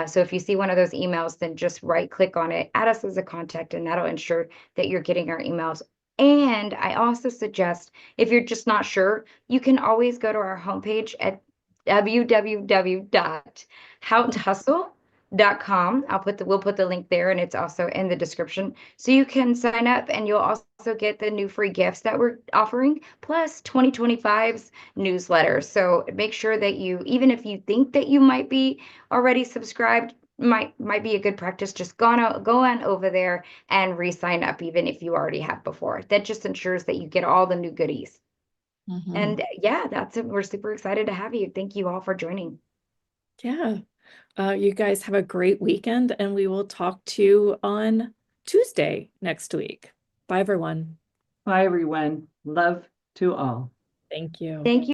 So if you see one of those emails, then just right click on it, add us as a contact, and that'll ensure that you're getting our emails. And I also suggest, if you're just not sure, you can always go to our homepage at www.houthustle, empaths.com. We'll put the link there, and it's also in the description. So you can sign up, and you'll also get the new free gifts that we're offering, plus 2025's newsletter. So make sure that even if you think that you might be already subscribed, might be a good practice. Just go on over there and re-sign up, even if you already have before. That just ensures that you get all the new goodies. Mhm. And yeah, that's it. We're super excited to have you. Thank you all for joining. Yeah. You guys have a great weekend, and we will talk to you on Tuesday next week. Bye, everyone. Bye, everyone. Love to all. Thank you. Thank you.